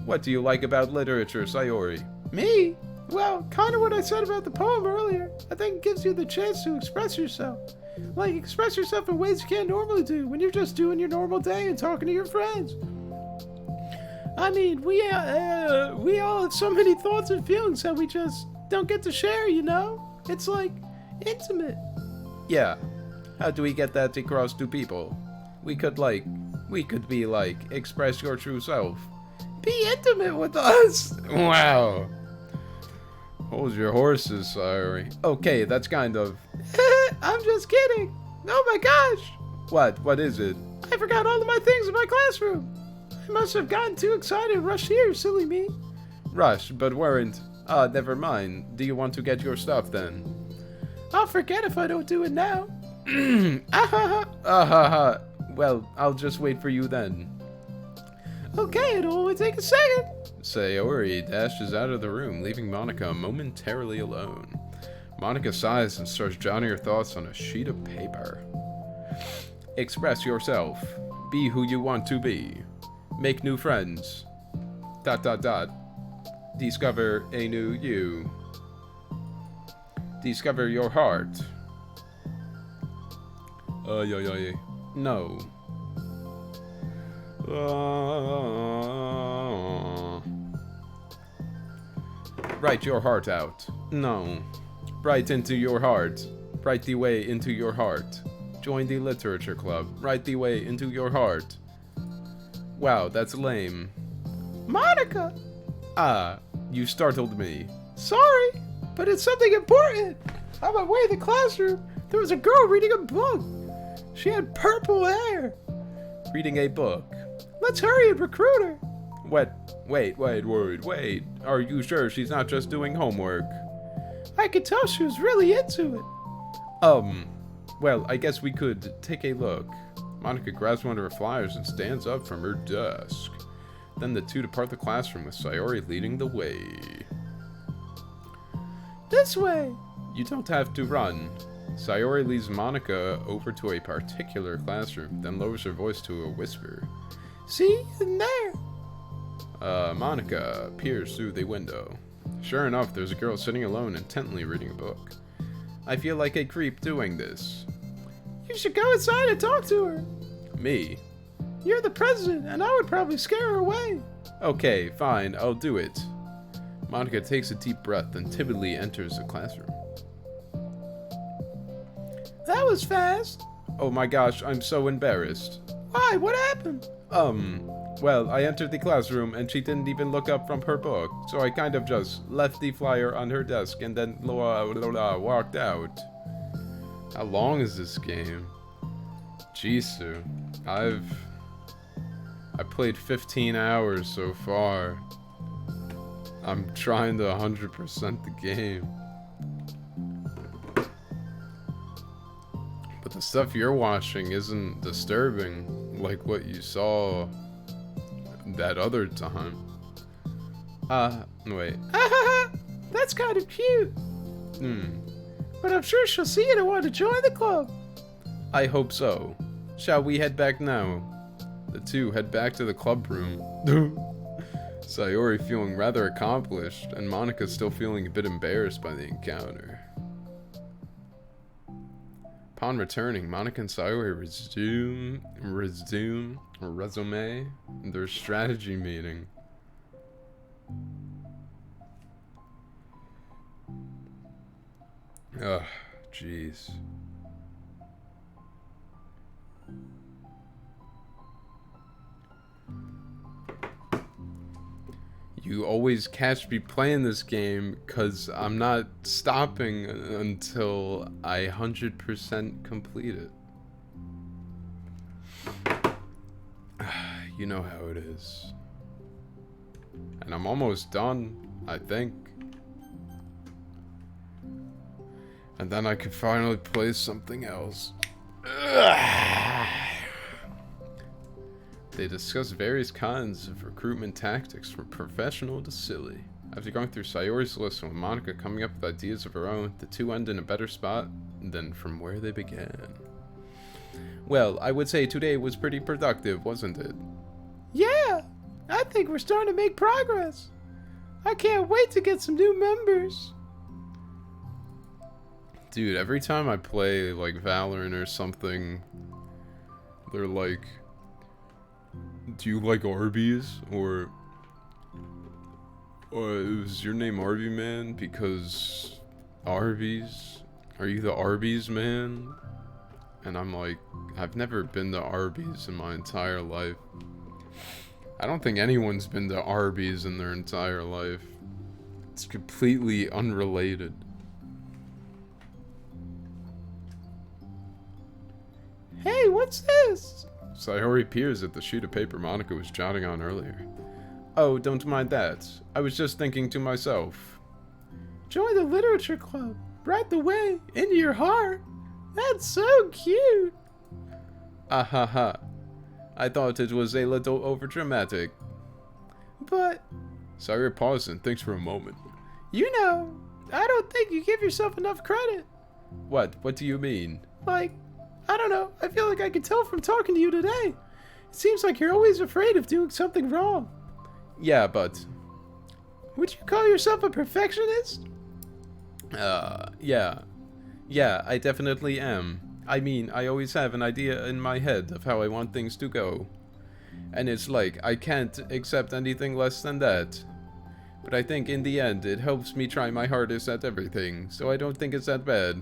What do you like about literature, Sayori? Me? Well, kind of what I said about the poem earlier. I think it gives you the chance to express yourself. Like, express yourself in ways you can't normally do when you're just doing your normal day and talking to your friends. I mean, we all have so many thoughts and feelings that we just don't get to share, you know? It's like, intimate. Yeah. How do we get that across to people? We could be like, express your true self. Be intimate with us. Wow. Hold your horses, Sayori. Okay, that's kind of... I'm just kidding. Oh my gosh. What? What is it? I forgot all of my things in my classroom. I must have gotten too excited and rushed here, silly me. Rush, but weren't. Never mind. Do you want to get your stuff then? I'll forget if I don't do it now. Well, I'll just wait for you then. Okay, it'll only take a second. Sayori dashes out of the room, leaving Monica momentarily alone. Monica sighs and starts jotting her thoughts on a sheet of paper. Express yourself. Be who you want to be. Make new friends. ... Discover a new you. Discover your heart. No. Write your heart out. No. Write into your heart. Write the way into your heart. Join the literature club. Write the way into your heart. Wow, that's lame. Monica! Ah, you startled me. Sorry, but it's something important. On my way to the classroom, there was a girl reading a book. She had purple hair. Reading a book. Let's hurry and recruit her. Wait. Are you sure she's not just doing homework? I could tell she was really into it. Well, I guess we could take a look. Monica grabs one of her flyers and stands up from her desk. Then the two depart the classroom with Sayori leading the way. This way. You don't have to run. Sayori leads Monica over to a particular classroom, then lowers her voice to a whisper. See? In there. Monica peers through the window. Sure enough, there's a girl sitting alone intently reading a book. I feel like a creep doing this. You should go inside and talk to her. Me? You're the president, and I would probably scare her away. Okay, fine, I'll do it. Monica takes a deep breath and timidly enters the classroom. That was fast. Oh my gosh, I'm so embarrassed. Why? What happened? Well, I entered the classroom and she didn't even look up from her book, so I kind of just left the flyer on her desk and then walked out. How long is this game? Jisoo, I played 15 hours so far. I'm trying to 100% the game. But the stuff you're watching isn't disturbing like what you saw that other time. Wait. That's kind of cute. but I'm sure she'll see it and want to join the club. I hope so. Shall we head back now? The two head back to the club room. Sayori feeling rather accomplished, and Monica still feeling a bit embarrassed by the encounter. Upon returning, Monica and Sayori resume their strategy meeting. Ugh, jeez. You always catch me playing this game because I'm not stopping until I 100% complete it. You know how it is. And I'm almost done, I think. And then I could finally play something else. They discuss various kinds of recruitment tactics from professional to silly. After going through Sayori's list and with Monica coming up with ideas of her own, the two end in a better spot than from where they began. Well, I would say today was pretty productive, wasn't it? Yeah, I think we're starting to make progress. I can't wait to get some new members. Dude, every time I play like Valorant or something, they're like, do you like Arby's? Or is your name Arby Man? Because Arby's? Are you the Arby's man? And I'm like, I've never been to Arby's in my entire life. I don't think anyone's been to Arby's in their entire life. It's completely unrelated. Hey, what's this? Sayori peers at the sheet of paper Monica was jotting on earlier. Oh, don't mind that. I was just thinking to myself. Join the literature club. Right the way into your heart. That's so cute. Ah ha ha. I thought it was a little overdramatic. But Sayori paused and thinks for a moment. you know, I don't think you give yourself enough credit. What? What do you mean? Like, I don't know. I feel like I can tell from talking to you today. It seems like you're always afraid of doing something wrong. Yeah, but... Would you call yourself a perfectionist? Yeah. Yeah, I definitely am. I mean, I always have an idea in my head of how I want things to go. And it's like, I can't accept anything less than that. But I think in the end, it helps me try my hardest at everything, so I don't think it's that bad.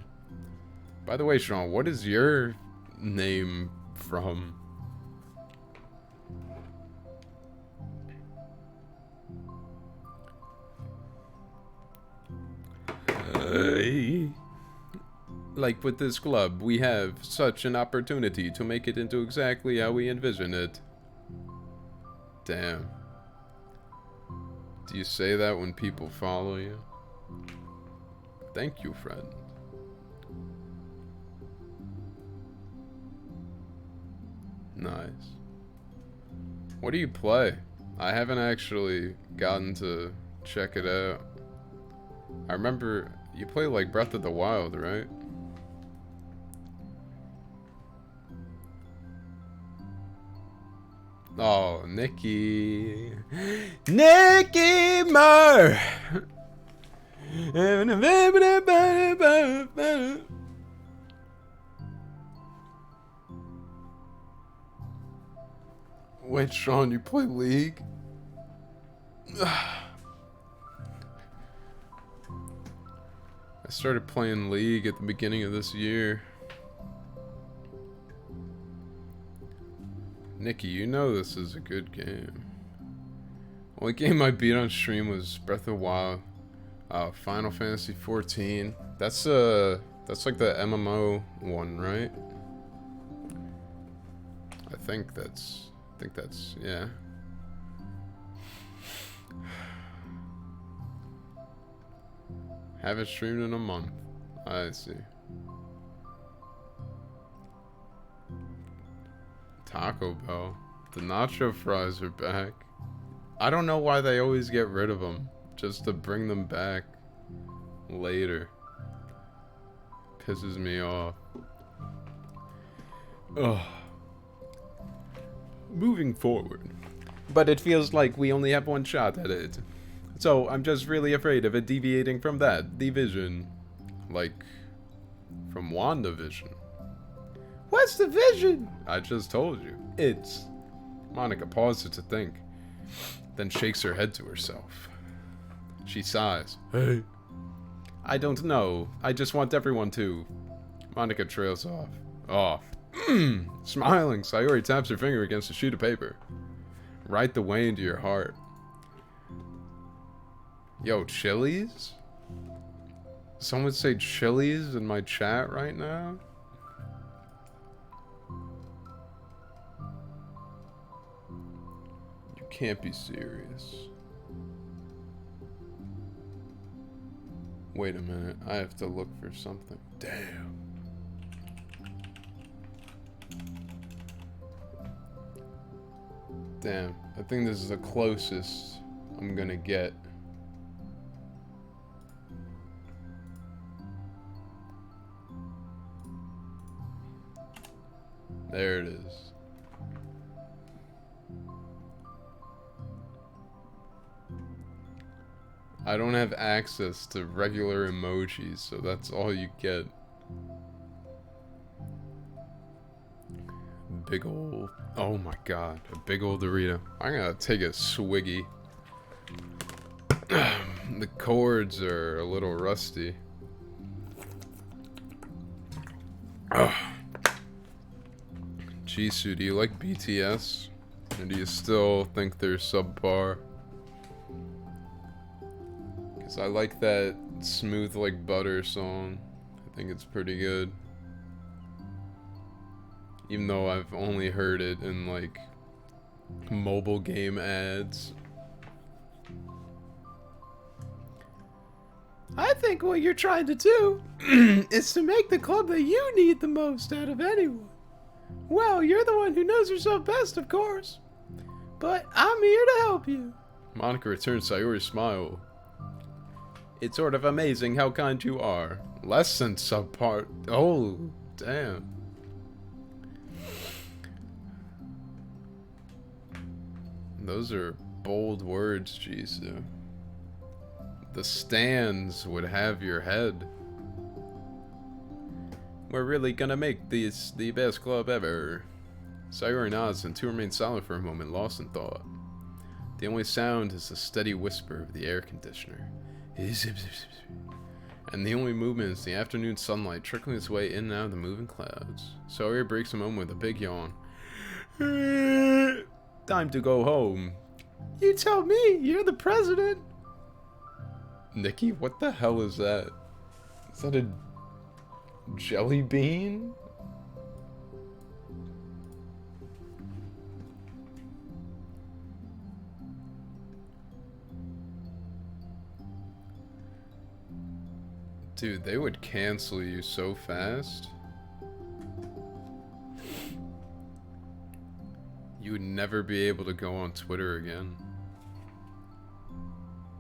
By the way, Sean, what is your name from? Like with this club, we have such an opportunity to make it into exactly how we envision it. Damn. Do you say that when people follow you? Thank you, friend. Nice. What do you play? I haven't actually gotten to check it out. I remember you play like Breath of the Wild, right? Oh, Nikki. Nikki Moore! Wait, Sean, you play League? I started playing League at the beginning of this year. Nikki, you know this is a good game. Only game I beat on stream was Breath of the Wild, Final Fantasy 14. That's like the MMO one, right? I think that's yeah. Haven't streamed in a month. I see. Taco Bell. The nacho fries are back. I don't know why they always get rid of them. Just to bring them back later. pisses me off. Ugh. Moving forward. But it feels like we only have one shot at it. So I'm just really afraid of it deviating from that division. Like, from WandaVision. What's the vision? I just told you. It's... Monica pauses to think, then shakes her head to herself. She sighs. Hey. I don't know. I just want everyone to... Monica trails off. Smiling, Sayori taps her finger against a sheet of paper. Write the way into your heart. Yo, Chili's? Someone say Chili's in my chat right now? You can't be serious. Wait a minute, I have to look for something. Damn. Damn, I think this is the closest I'm gonna get. There it is. I don't have access to regular emojis, so that's all you get. Big ol'... Oh my god, a big ol' Dorito. I'm gonna take a swiggy. The chords are a little rusty. Jisoo, do you like BTS? Or do you still think they're subpar? Because I like that Smooth Like Butter song. I think it's pretty good. Even though I've only heard it in like mobile game ads. I think what you're trying to do is to make the club that you need the most out of anyone. Well, you're the one who knows yourself best, of course. But I'm here to help you. Monica returns Sayori's smile. It's sort of amazing how kind you are. Less than subpar. Oh, damn. Those are bold words, Jisoo. The stands would have your head. We're really gonna make this the best club ever. Sayori nods and two remain silent for a moment, lost in thought. The only sound is the steady whisper of the air conditioner. And the only movement is the afternoon sunlight trickling its way in and out of the moving clouds. Sayori breaks a moment with a big yawn. Time to go home. You tell me, you're the president. Nikki, what the hell is that? Is that a jelly bean? Dude, they would cancel you so fast. You would never be able to go on Twitter again.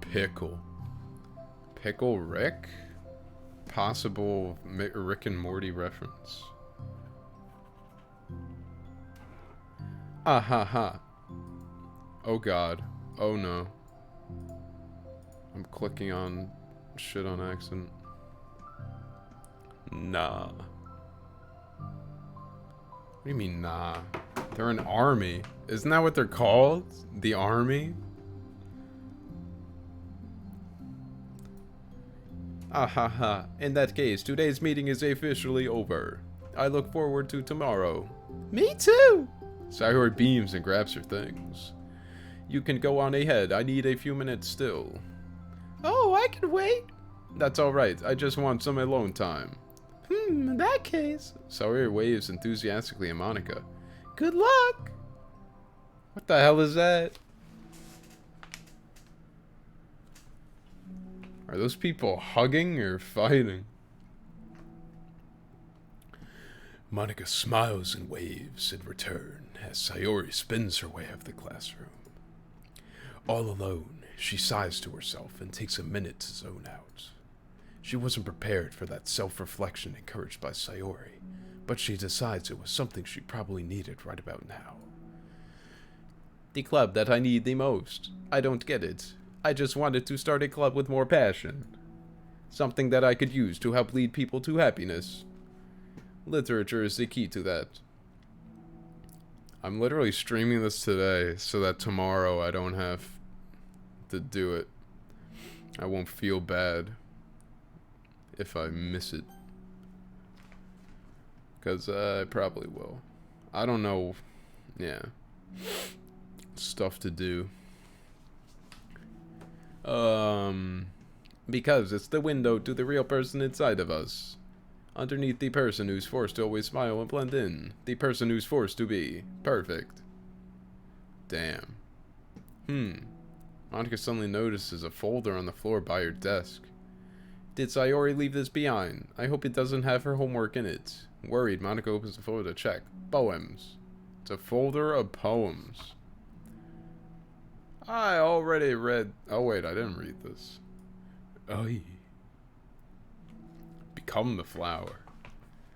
Pickle. Pickle Rick? Possible Rick and Morty reference. Ah ha ha. Oh god. Oh no. I'm clicking on shit on accident. Nah. What do you mean, nah? They're an army. Isn't that what they're called? The army? Ah ha ha. In that case, today's meeting is officially over. I look forward to tomorrow. Me too. Sayori beams and grabs her things. You can go on ahead. I need a few minutes still. Oh, I can wait. That's alright. I just want some alone time. In that case. Sayori waves enthusiastically at Monica. Good luck. What the hell is that? Are those people hugging or fighting? Monica smiles and waves in return as Sayori spins her way out of the classroom. All alone, she sighs to herself and takes a minute to zone out. She wasn't prepared for that self-reflection encouraged by Sayori, but she decides it was something she probably needed right about now. The club that I need the most. I don't get it. I just wanted to start a club with more passion. Something that I could use to help lead people to happiness. Literature is the key to that. I'm literally streaming this today so that tomorrow I don't have to do it. I won't feel bad if I miss it. Because I probably will. I don't know. Yeah. Stuff to do. Because it's the window to the real person inside of us. Underneath the person who's forced to always smile and blend in. The person who's forced to be perfect. Damn. Monica suddenly notices a folder on the floor by her desk. Did Sayori leave this behind? I hope it doesn't have her homework in it. Worried, Monica opens the folder to check. Poems. It's a folder of poems. I already read... Oh wait, I didn't read this. Oy. Become the flower.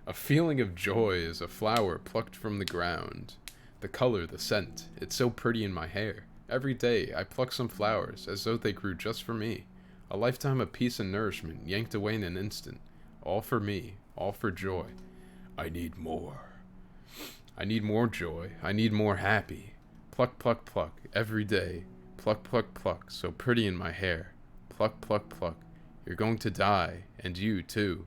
A feeling of joy is a flower plucked from the ground. The color, the scent, it's so pretty in my hair. Every day, I pluck some flowers, as though they grew just for me. A lifetime of peace and nourishment, yanked away in an instant. All for me, all for joy. I need more. I need more joy. I need more happy. Pluck, pluck, pluck, every day. Pluck, pluck, pluck, so pretty in my hair. Pluck, pluck, pluck. You're going to die, and you, too.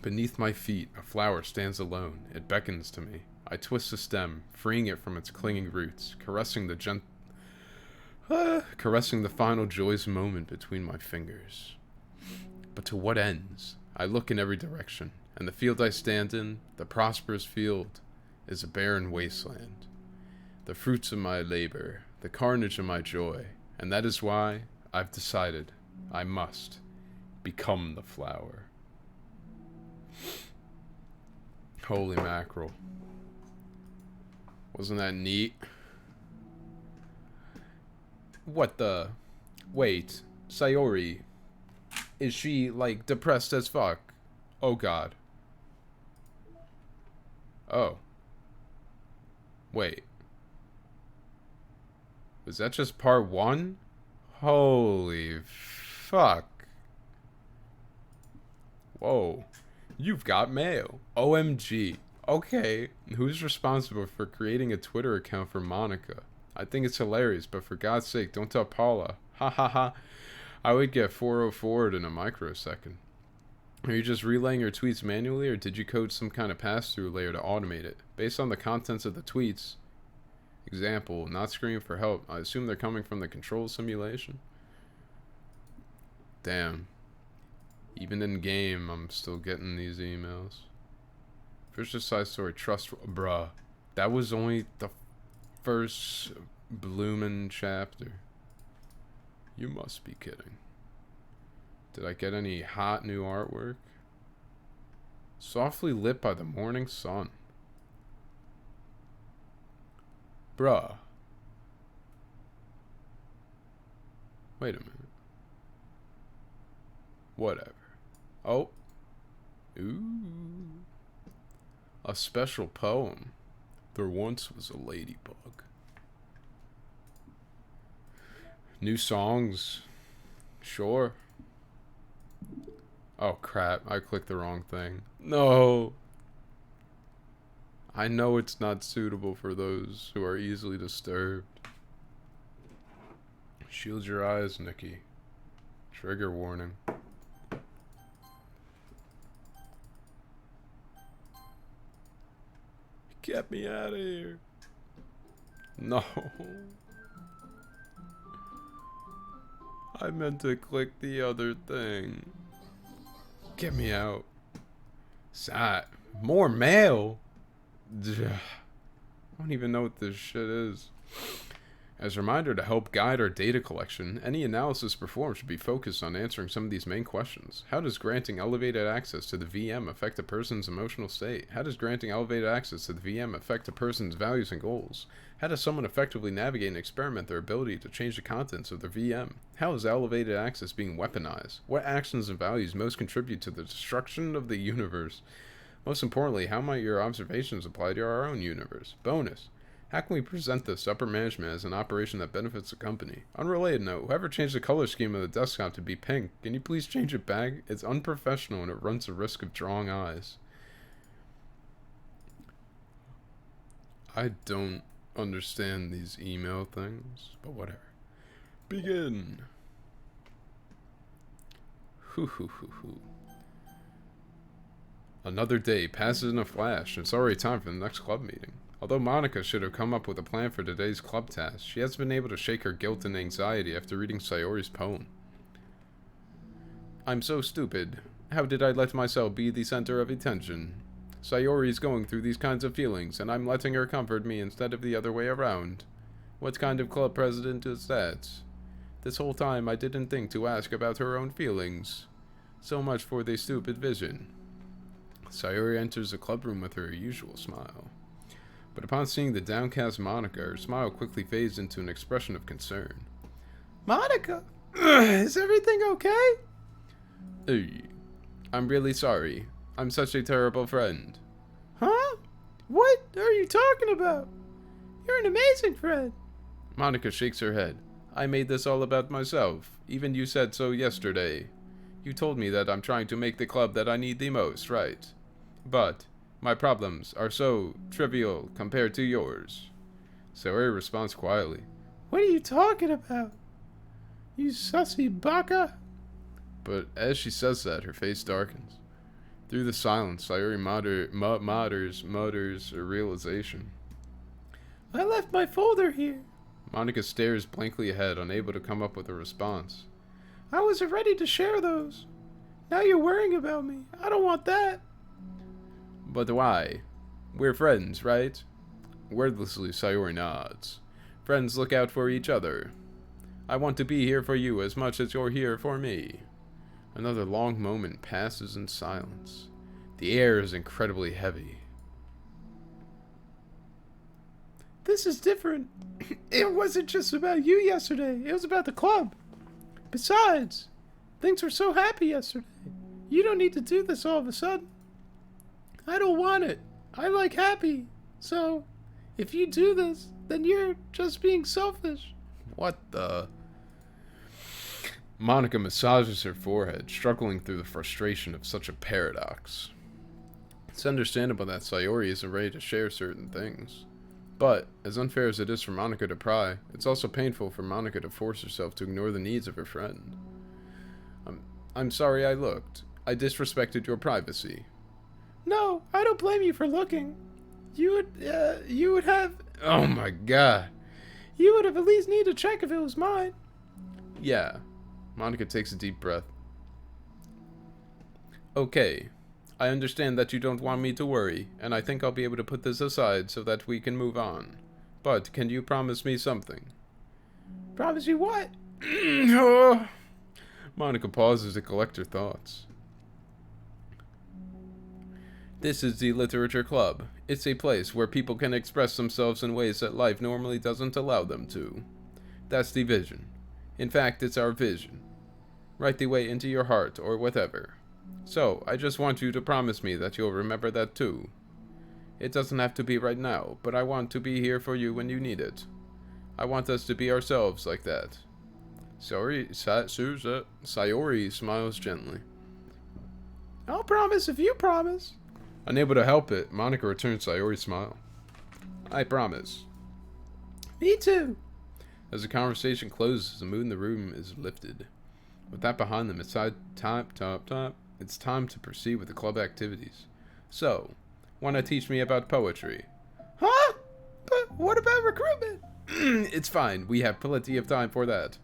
Beneath my feet, a flower stands alone. It beckons to me. I twist the stem, freeing it from its clinging roots, caressing the final joyous moment between my fingers. But to what ends? I look in every direction, and the field I stand in, the prosperous field, is a barren wasteland. The fruits of my labor, the carnage of my joy, and that is why I've decided I must become the flower. Holy mackerel. Wasn't that neat? What the... Wait, Sayori. Is she, like, depressed as fuck? Oh god. Oh. Wait. Was that just part 1? Holy fuck. Whoa. You've got mail. OMG. Okay, who's responsible for creating a Twitter account for Monica? I think it's hilarious, but for God's sake, don't tell Paula. Ha ha ha. I would get 404'd in a microsecond. Are you just relaying your tweets manually, or did you code some kind of pass-through layer to automate it? Based on the contents of the tweets, example, not screaming for help, I assume they're coming from the control simulation? Damn. Even in game, I'm still getting these emails. First side story, trust, bruh. That was only the first bloomin' chapter. You must be kidding. Did I get any hot new artwork? Softly lit by the morning sun. Bruh. Wait a minute. Whatever. Oh. Ooh. A special poem. There once was a ladybug. New songs. Sure. Oh crap, I clicked the wrong thing. No. I know it's not suitable for those who are easily disturbed. Shield your eyes, Nikki. Trigger warning. Get me out of here. No. I meant to click the other thing. Get me out. Sat. More mail? I don't even know what this shit is. As a reminder to help guide our data collection, any analysis performed should be focused on answering some of these main questions. How does granting elevated access to the VM affect a person's emotional state? How does granting elevated access to the VM affect a person's values and goals? How does someone effectively navigate and experiment their ability to change the contents of their VM? How is elevated access being weaponized? What actions and values most contribute to the destruction of the universe? Most importantly, how might your observations apply to our own universe? Bonus. How can we present this to upper management as an operation that benefits the company? Unrelated note, whoever changed the color scheme of the desktop to be pink, can you please change it back? It's unprofessional and it runs the risk of drawing eyes. I don't understand these email things, but whatever. Begin. Hoo. Another day passes in a flash, and it's already time for the next club meeting. Although Monica should have come up with a plan for today's club task, she hasn't been able to shake her guilt and anxiety after reading Sayori's poem. I'm so stupid. How did I let myself be the center of attention? Sayori's going through these kinds of feelings, and I'm letting her comfort me instead of the other way around. What kind of club president is that? This whole time I didn't think to ask about her own feelings. So much for the stupid vision. Sayori enters the club room with her usual smile. But upon seeing the downcast Monica, her smile quickly fades into an expression of concern. Monica! Is everything okay? Hey, I'm really sorry. I'm such a terrible friend. Huh? What are you talking about? You're an amazing friend. Monica shakes her head. I made this all about myself. Even you said so yesterday. You told me that I'm trying to make the club that I need the most, right? But my problems are so trivial compared to yours. Sayori responds quietly. What are you talking about? You sussy baka? But as she says that, her face darkens. Through the silence, Sayori mutters a realization. I left my folder here. Monica stares blankly ahead, unable to come up with a response. I wasn't ready to share those. Now you're worrying about me. I don't want that. But why? We're friends, right? Wordlessly, Sayori nods. Friends look out for each other. I want to be here for you as much as you're here for me. Another long moment passes in silence. The air is incredibly heavy. This is different. It wasn't just about you yesterday. It was about the club. Besides, things were so happy yesterday. You don't need to do this all of a sudden. I don't want it. I like happy. So, if you do this, then you're just being selfish. What the? Monica massages her forehead, struggling through the frustration of such a paradox. It's understandable that Sayori isn't ready to share certain things. But, as unfair as it is for Monica to pry, it's also painful for Monica to force herself to ignore the needs of her friend. I'm sorry I looked. I disrespected your privacy. No, I don't blame you for looking. You would have... Oh my god. You would have at least needed to check if it was mine. Yeah. Monica takes a deep breath. Okay. I understand that you don't want me to worry, and I think I'll be able to put this aside so that we can move on. But can you promise me something? Promise you what? Oh. Monica pauses to collect her thoughts. This is the Literature Club. It's a place where people can express themselves in ways that life normally doesn't allow them to. That's the vision. In fact, it's our vision. Write the way into your heart or whatever. So, I just want you to promise me that you'll remember that too. It doesn't have to be right now, but I want to be here for you when you need it. I want us to be ourselves like that. Sayori smiles gently. I'll promise if you promise. Unable to help it, Monica returns Sayori's smile. I promise. Me too. As the conversation closes, the mood in the room is lifted. With that behind them, it's time to proceed with the club activities. So, wanna teach me about poetry? Huh? But what about recruitment? It's fine, we have plenty of time for that.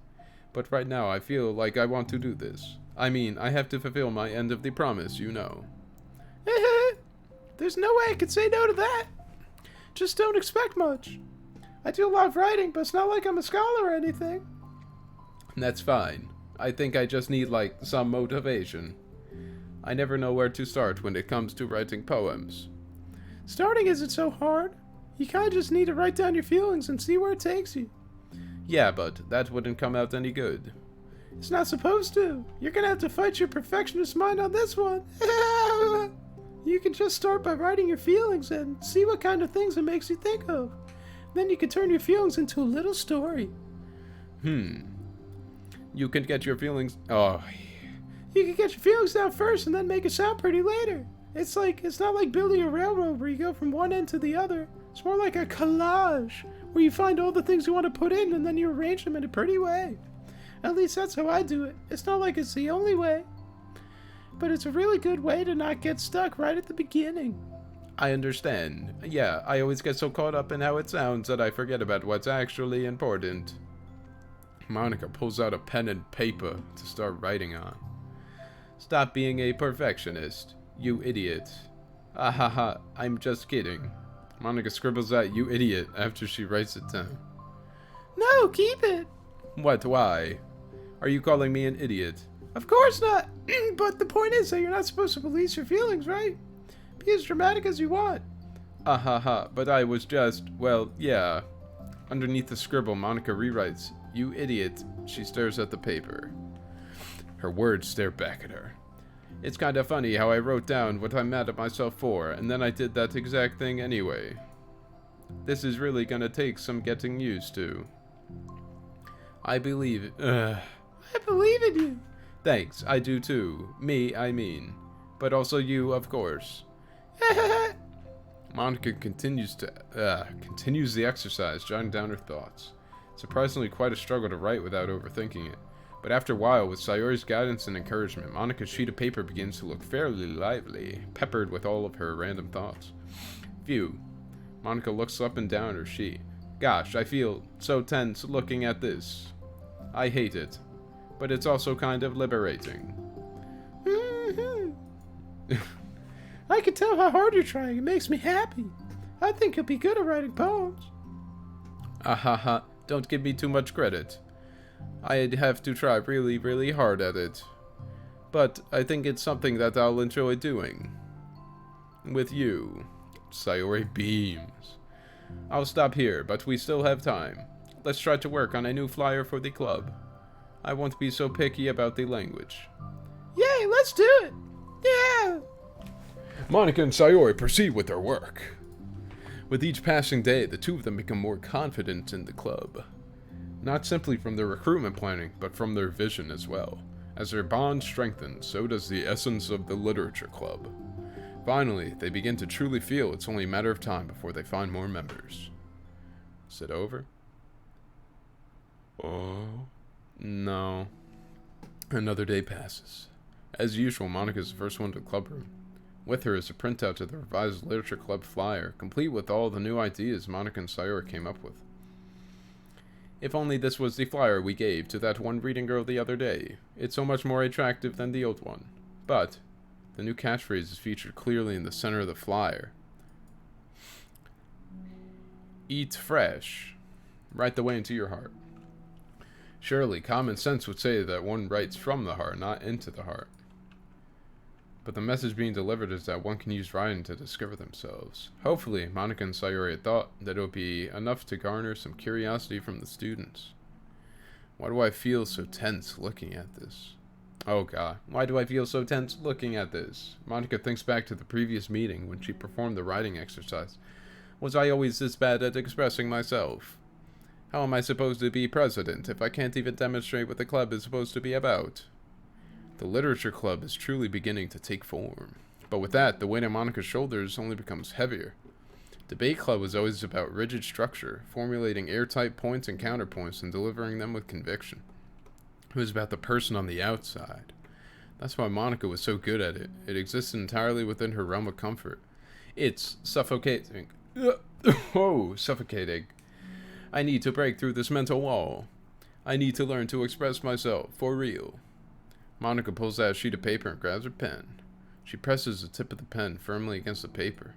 But right now I feel like I want to do this. I mean, I have to fulfill my end of the promise, you know. There's no way I could say no to that. Just don't expect much. I do love writing, but it's not like I'm a scholar or anything. That's fine. I think I just need, like, some motivation. I never know where to start when it comes to writing poems. Starting isn't so hard. You kind of just need to write down your feelings and see where it takes you. Yeah, but that wouldn't come out any good. It's not supposed to. You're gonna have to fight your perfectionist mind on this one. You can just start by writing your feelings and see what kind of things it makes you think of. Then you can turn your feelings into a little story. You can get your feelings... Oh, You can get your feelings down first and then make it sound pretty later. It's not like building a railroad where you go from one end to the other. It's more like a collage where you find all the things you want to put in and then you arrange them in a pretty way. At least that's how I do it. It's not like it's the only way, but it's a really good way to not get stuck right at the beginning. I understand. Yeah, I always get so caught up in how it sounds that I forget about what's actually important. Monica pulls out a pen and paper to start writing on. Stop being a perfectionist, you idiot. Ah ha ha, I'm just kidding. Monica scribbles out "you idiot" after she writes it down. No, keep it. What, why? Are you calling me an idiot? Of course not. But the point is that you're not supposed to police your feelings, right? Be as dramatic as you want. Ah ha ha, but I was just, well, yeah. Underneath the scribble, Monica rewrites, "You idiot." She stares at the paper. Her words stare back at her. It's kind of funny how I wrote down what I'm mad at myself for, and then I did that exact thing anyway. This is really gonna take some getting used to. I believe... I believe in you. Thanks, I do too. Me, I mean. But also you, of course. Monica continues the exercise, jotting down her thoughts. Surprisingly quite a struggle to write without overthinking it. But after a while, with Sayori's guidance and encouragement, Monica's sheet of paper begins to look fairly lively, peppered with all of her random thoughts. Phew. Monica looks up and down her sheet. Gosh, I feel so tense looking at this. I hate it. But it's also kind of liberating. I can tell how hard you're trying. It makes me happy. I think you'll be good at writing poems. Ah ha ha, don't give me too much credit. I'd have to try really, really hard at it. But I think it's something that I'll enjoy doing. With you. Sayori beams. I'll stop here, but we still have time. Let's try to work on a new flyer for the club. I won't be so picky about the language. Yay, let's do it! Yeah! Monica and Sayori proceed with their work. With each passing day, the two of them become more confident in the club. Not simply from their recruitment planning, but from their vision as well. As their bond strengthens, so does the essence of the literature club. Finally, they begin to truly feel it's only a matter of time before they find more members. Is it over? Oh, no. Another day passes. As usual, Monica is the first one to the club room. With her is a printout of the revised literature club flyer, complete with all the new ideas Monica and Sayori came up with. If only this was the flyer we gave to that one reading girl the other day. It's so much more attractive than the old one. But the new catchphrase is featured clearly in the center of the flyer. Eat fresh. Write the way into your heart. Surely, common sense would say that one writes from the heart, not into the heart. But the message being delivered is that one can use writing to discover themselves. Hopefully, Monica and Sayori had thought that it would be enough to garner some curiosity from the students. Why do I feel so tense looking at this? Oh god, why do I feel so tense looking at this? Monica thinks back to the previous meeting when she performed the writing exercise. Was I always this bad at expressing myself? How am I supposed to be president if I can't even demonstrate what the club is supposed to be about? The literature club is truly beginning to take form. But with that, the weight on Monica's shoulders only becomes heavier. Debate club was always about rigid structure, formulating airtight points and counterpoints and delivering them with conviction. It was about the person on the outside. That's why Monica was so good at it. It existed entirely within her realm of comfort. It's suffocating. Oh, suffocating. I need to break through this mental wall. I need to learn to express myself, for real. Monica pulls out a sheet of paper and grabs her pen. She presses the tip of the pen firmly against the paper.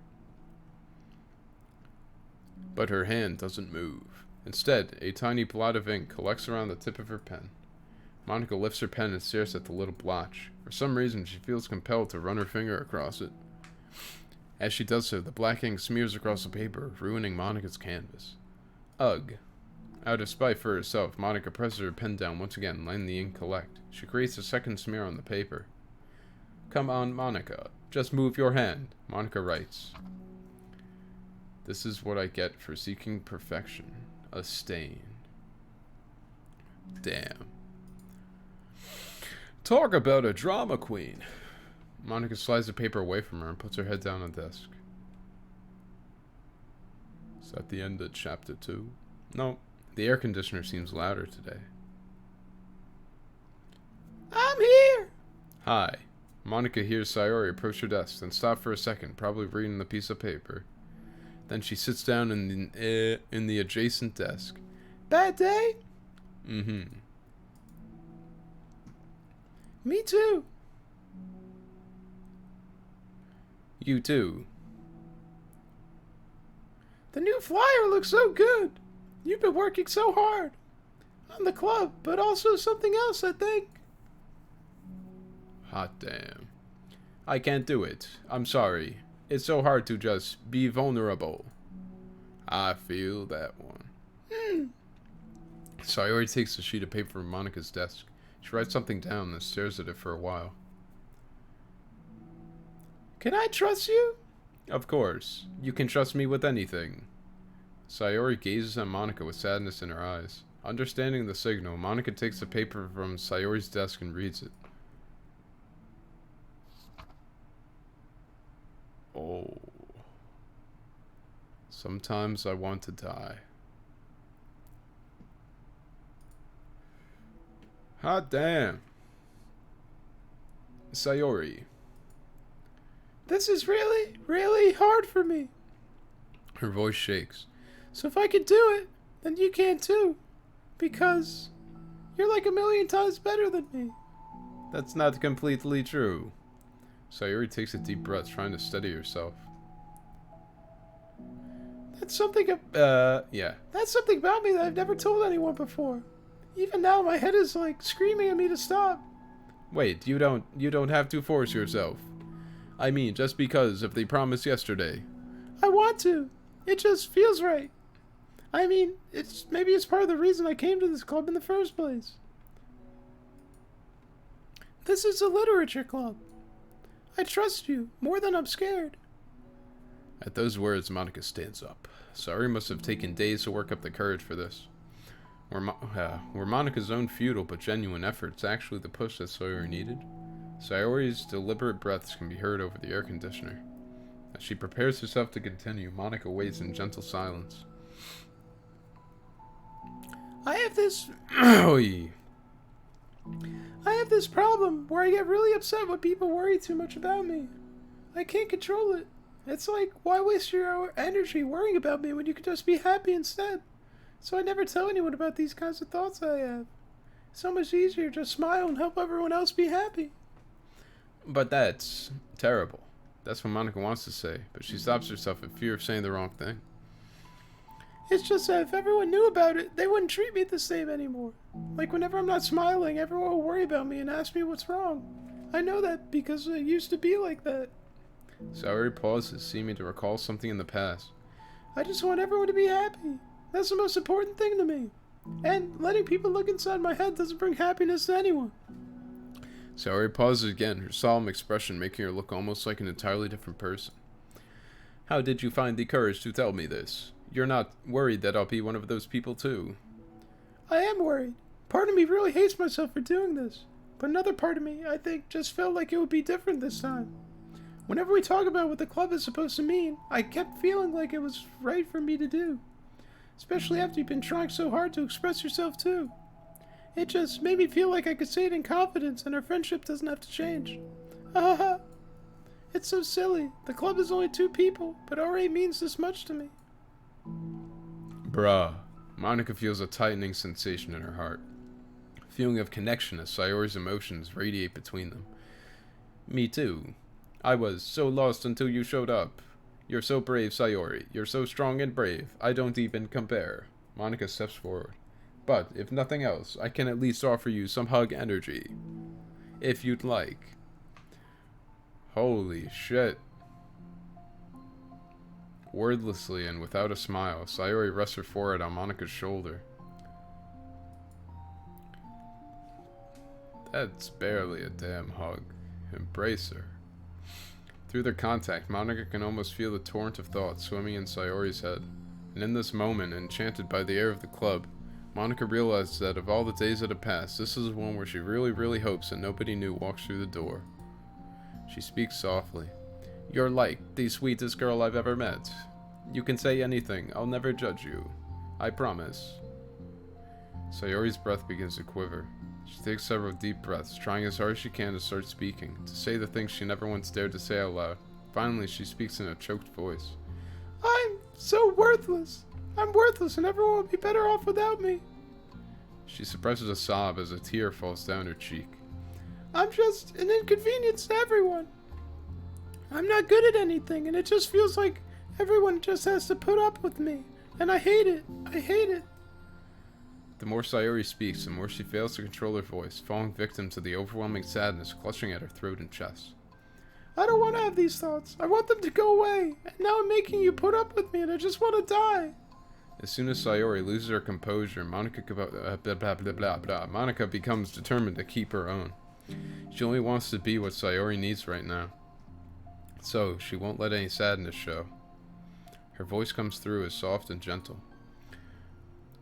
But her hand doesn't move. Instead, a tiny blot of ink collects around the tip of her pen. Monica lifts her pen and stares at the little blotch. For some reason, she feels compelled to run her finger across it. As she does so, the black ink smears across the paper, ruining Monica's canvas. Ugh. Out of spite for herself, Monica presses her pen down once again, letting the ink collect. She creates a second smear on the paper. Come on, Monica. Just move your hand, Monica writes. This is what I get for seeking perfection. A stain. Damn. Talk about a drama queen. Monica slides the paper away from her and puts her head down on the desk. Is that the end of chapter 2? No. The air conditioner seems louder today. I'm here! Hi. Monica hears Sayori approach her desk, then stop for a second, probably reading the piece of paper. Then she sits down in the adjacent desk. Bad day? Mm-hmm. Me too. You too. The new flyer looks so good. You've been working so hard. On the club, but also something else, I think. Hot damn. I can't do it. I'm sorry. It's so hard to just be vulnerable. I feel that one. Sayori takes a sheet of paper from Monica's desk. She writes something down and stares at it for a while. Can I trust you? Of course. You can trust me with anything. Sayori gazes at Monica with sadness in her eyes. Understanding the signal, Monica takes the paper from Sayori's desk and reads it. Oh. Sometimes I want to die. Hot damn. Sayori. This is really, really hard for me. Her voice shakes. So if I can do it, then you can too. Because you're like a million times better than me. That's not completely true. Sayori takes a deep breath, trying to steady herself. That's something yeah. That's something about me that I've never told anyone before. Even now my head is like screaming at me to stop. Wait, you don't have to force yourself. I mean, just because of the promise yesterday. I want to. It just feels right. I mean, maybe it's part of the reason I came to this club in the first place. This is a literature club. I trust you more than I'm scared. At those words, Monica stands up. Sayori must have taken days to work up the courage for this. Were Monica's own futile but genuine efforts actually the push that Sayori needed? Sayori's deliberate breaths can be heard over the air conditioner. As she prepares herself to continue, Monica waits in gentle silence. I have this Oy. problem where I get really upset when people worry too much about me. I can't control it. It's like, why waste your energy worrying about me when you could just be happy instead? So I never tell anyone about these kinds of thoughts I have. It's so much easier to just smile and help everyone else be happy. But that's terrible. That's what Monica wants to say, but she stops herself in fear of saying the wrong thing. It's just that if everyone knew about it, they wouldn't treat me the same anymore. Like whenever I'm not smiling, everyone will worry about me and ask me what's wrong. I know that because it used to be like that. Sayori pauses, seeming to recall something in the past. I just want everyone to be happy. That's the most important thing to me. And letting people look inside my head doesn't bring happiness to anyone. Sayori pauses again, her solemn expression making her look almost like an entirely different person. How did you find the courage to tell me this? You're not worried that I'll be one of those people too? I am worried. Part of me really hates myself for doing this. But another part of me, I think, just felt like it would be different this time. Whenever we talk about what the club is supposed to mean, I kept feeling like it was right for me to do. Especially after you've been trying so hard to express yourself too. It just made me feel like I could say it in confidence and our friendship doesn't have to change. Haha. It's so silly. The club is only 2 people, but already means this much to me. Bruh. Monica feels a tightening sensation in her heart. A feeling of connection as Sayori's emotions radiate between them. Me too. I was so lost until you showed up. You're so brave, Sayori. You're so strong and brave. I don't even compare. Monica steps forward. But, if nothing else, I can at least offer you some hug energy. If you'd like. Holy shit. Wordlessly and without a smile, Sayori rests her forehead on Monica's shoulder. That's barely a damn hug. Embrace her. Through their contact, Monica can almost feel the torrent of thoughts swimming in Sayori's head. And in this moment, enchanted by the air of the club, Monica realizes that of all the days that have passed, this is the one where she really, really hopes that nobody new walks through the door. She speaks softly. You're like the sweetest girl I've ever met. You can say anything. I'll never judge you. I promise. Sayori's breath begins to quiver. She takes several deep breaths, trying as hard as she can to start speaking, to say the things she never once dared to say out loud. Finally, she speaks in a choked voice. I'm so worthless. I'm worthless and everyone would be better off without me. She suppresses a sob as a tear falls down her cheek. I'm just an inconvenience to everyone. I'm not good at anything and it just feels like everyone just has to put up with me. And I hate it. I hate it. The more Sayori speaks, the more she fails to control her voice, falling victim to the overwhelming sadness clutching at her throat and chest. I don't want to have these thoughts. I want them to go away. And now I'm making you put up with me and I just want to die. As soon as Sayori loses her composure, Monica becomes determined to keep her own. She only wants to be what Sayori needs right now. So, she won't let any sadness show. Her voice comes through as soft and gentle.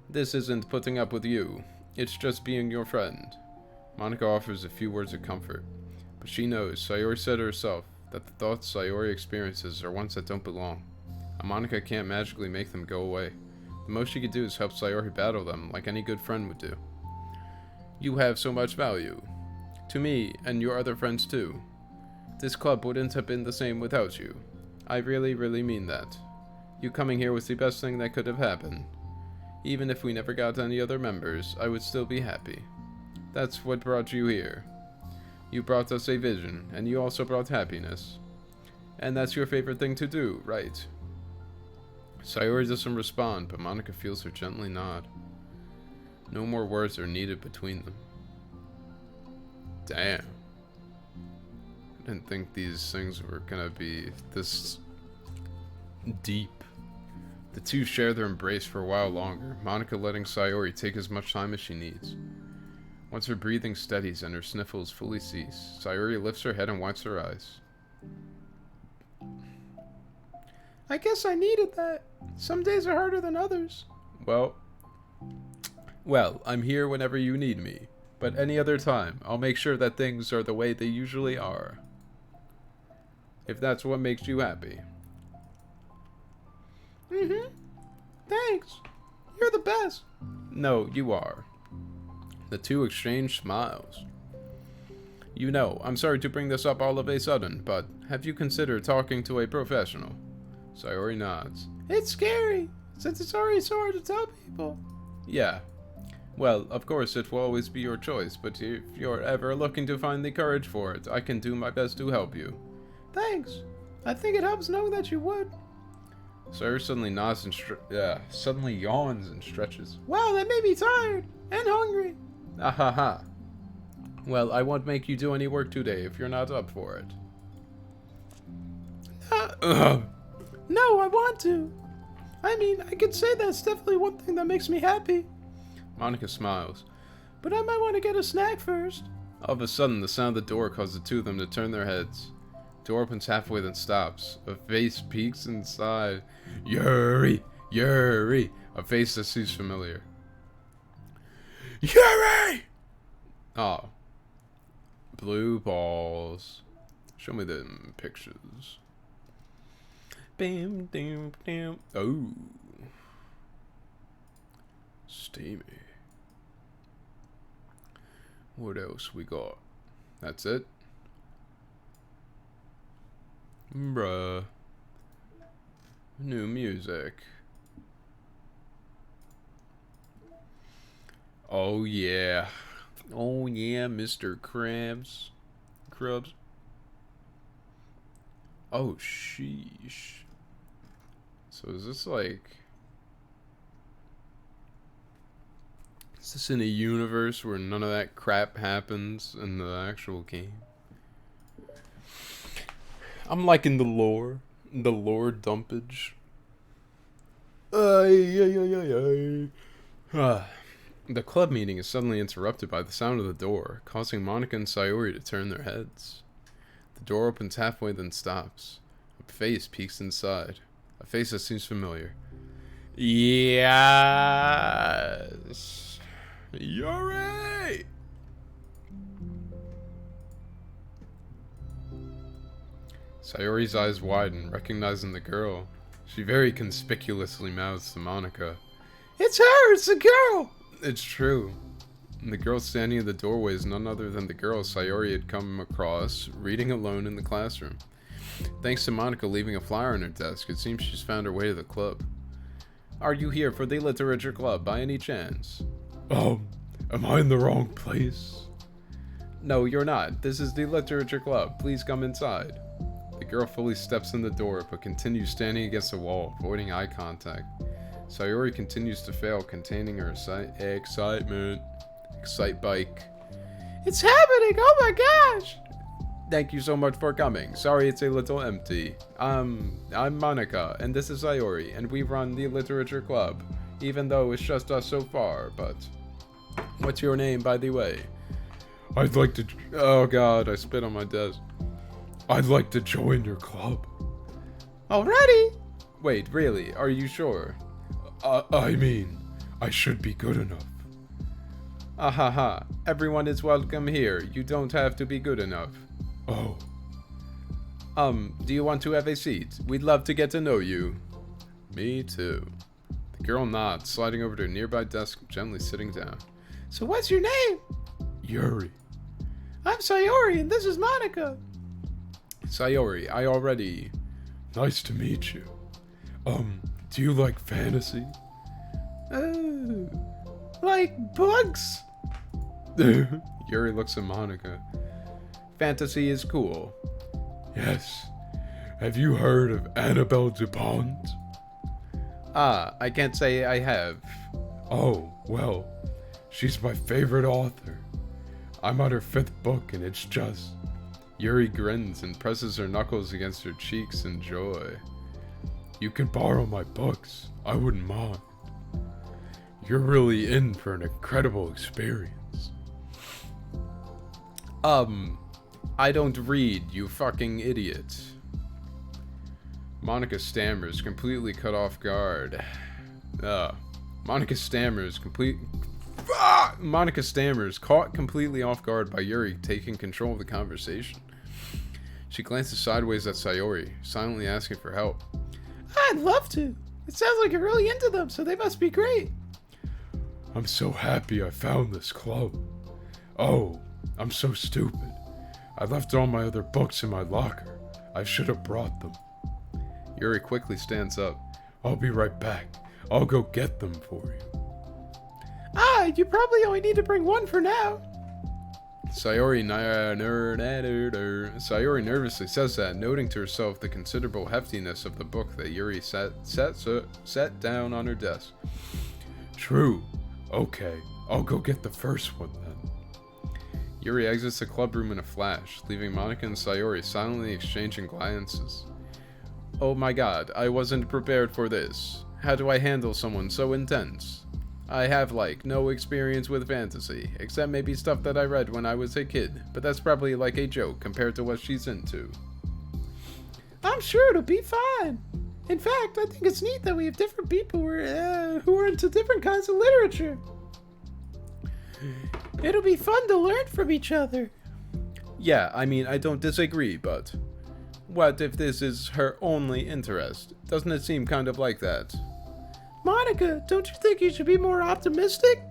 This isn't putting up with you. It's just being your friend. Monica offers a few words of comfort. But she knows, Sayori said herself, that the thoughts Sayori experiences are ones that don't belong. And Monica can't magically make them go away. The most she could do is help Sayori battle them like any good friend would do. You have so much value. To me, and your other friends too. This club wouldn't have been the same without you. I really, really mean that. You coming here was the best thing that could have happened. Even if we never got any other members, I would still be happy. That's what brought you here. You brought us a vision, and you also brought happiness. And that's your favorite thing to do, right? Sayori doesn't respond, but Monica feels her gently nod. No more words are needed between them. Damn. I didn't think these things were gonna be this deep. The two share their embrace for a while longer, Monica letting Sayori take as much time as she needs. Once her breathing steadies and her sniffles fully cease, Sayori lifts her head and wipes her eyes. I guess I needed that. Some days are harder than others. Well, I'm here whenever you need me, but any other time, I'll make sure that things are the way they usually are. If that's what makes you happy. Mm-hmm. Thanks. You're the best. No, you are. The two exchange smiles. You know, I'm sorry to bring this up all of a sudden, but have you considered talking to a professional? Sayori nods. It's scary, since it's already so hard to tell people. Yeah. Well, of course it will always be your choice, but if you're ever looking to find the courage for it, I can do my best to help you. Thanks. I think it helps knowing that you would. Sayori suddenly nods and suddenly yawns and stretches. Wow, that made me tired and hungry. Ahaha. Well, I won't make you do any work today if you're not up for it. No, I want to. I mean, I could say that's definitely one thing that makes me happy. Monica smiles. But I might want to get a snack first. All of a sudden, the sound of the door causes the two of them to turn their heads. The door opens halfway, then stops. A face peeks inside. Yuri! Yuri! A face that seems familiar. Yuri! Oh. Blue balls. Show me them pictures. Bam, dam, dam. Oh. Steamy. What else we got? That's it? Bruh. New music. Oh yeah. Oh yeah, Mr. Krabs. Krabs. Oh sheesh. So is this like... Is this in a universe where none of that crap happens in the actual game? I'm liking the lore. The lore dumpage. The club meeting is suddenly interrupted by the sound of the door, causing Monica and Sayori to turn their heads. The door opens halfway, then stops. A face peeks inside. A face that seems familiar. Yes! Yuri! Sayori's eyes widen, recognizing the girl. She very conspicuously mouths to Monica. It's her! It's the girl! It's true. And the girl standing in the doorway is none other than the girl Sayori had come across, reading alone in the classroom. Thanks to Monica leaving a flyer on her desk, it seems she's found her way to the club. Are you here for the literature club, by any chance? Am I in the wrong place? No, you're not. This is the literature club. Please come inside. The girl fully steps in the door, but continues standing against the wall, avoiding eye contact. Sayori continues to fail, containing her excitement. Excite bike. It's happening! Oh my gosh! Thank you so much for coming. Sorry it's a little empty. I'm Monica, and this is Sayori, and we run the literature club. Even though it's just us so far, but... What's your name, by the way? I'd like to... Oh god, I spit on my desk. I'd like to join your club. Already? Wait, really? Are you sure? I mean, I should be good enough. Ahaha, everyone is welcome here. You don't have to be good enough. Oh. Do you want to have a seat? We'd love to get to know you. Me too. The girl nods, sliding over to a nearby desk and gently sitting down. So what's your name? Yuri. I'm Sayori, and this is Monica. Sayori, I already... Nice to meet you. Do you like fantasy? Like bugs? Yuri looks at Monica. Fantasy is cool. Yes. Have you heard of Annabelle DuPont? I can't say I have. Oh, well, she's my favorite author. I'm on her 5th book and it's just... Yuri grins and presses her knuckles against her cheeks in joy. You can borrow my books. I wouldn't mind. You're really in for an incredible experience. I don't read, you fucking idiot. Monica stammers, completely cut off guard. Monica stammers, caught completely off guard by Yuri taking control of the conversation. She glances sideways at Sayori, silently asking for help. I'd love to. It sounds like you're really into them, so they must be great. I'm so happy I found this club. Oh, I'm so stupid. I left all my other books in my locker. I should have brought them. Yuri quickly stands up. I'll be right back. I'll go get them for you. You probably only need to bring one for now. Sayori nervously says that, noting to herself the considerable heftiness of the book that Yuri set down on her desk. True. Okay, I'll go get the first one then. Yuri exits the club room in a flash, leaving Monica and Sayori silently exchanging glances. Oh my god, I wasn't prepared for this. How do I handle someone so intense? I have, no experience with fantasy, except maybe stuff that I read when I was a kid, but that's probably like a joke compared to what she's into. I'm sure it'll be fine. In fact, I think it's neat that we have different people who are into different kinds of literature. It'll be fun to learn from each other. Yeah, I mean, I don't disagree, but... What if this is her only interest? Doesn't it seem kind of like that? Monica, don't you think you should be more optimistic?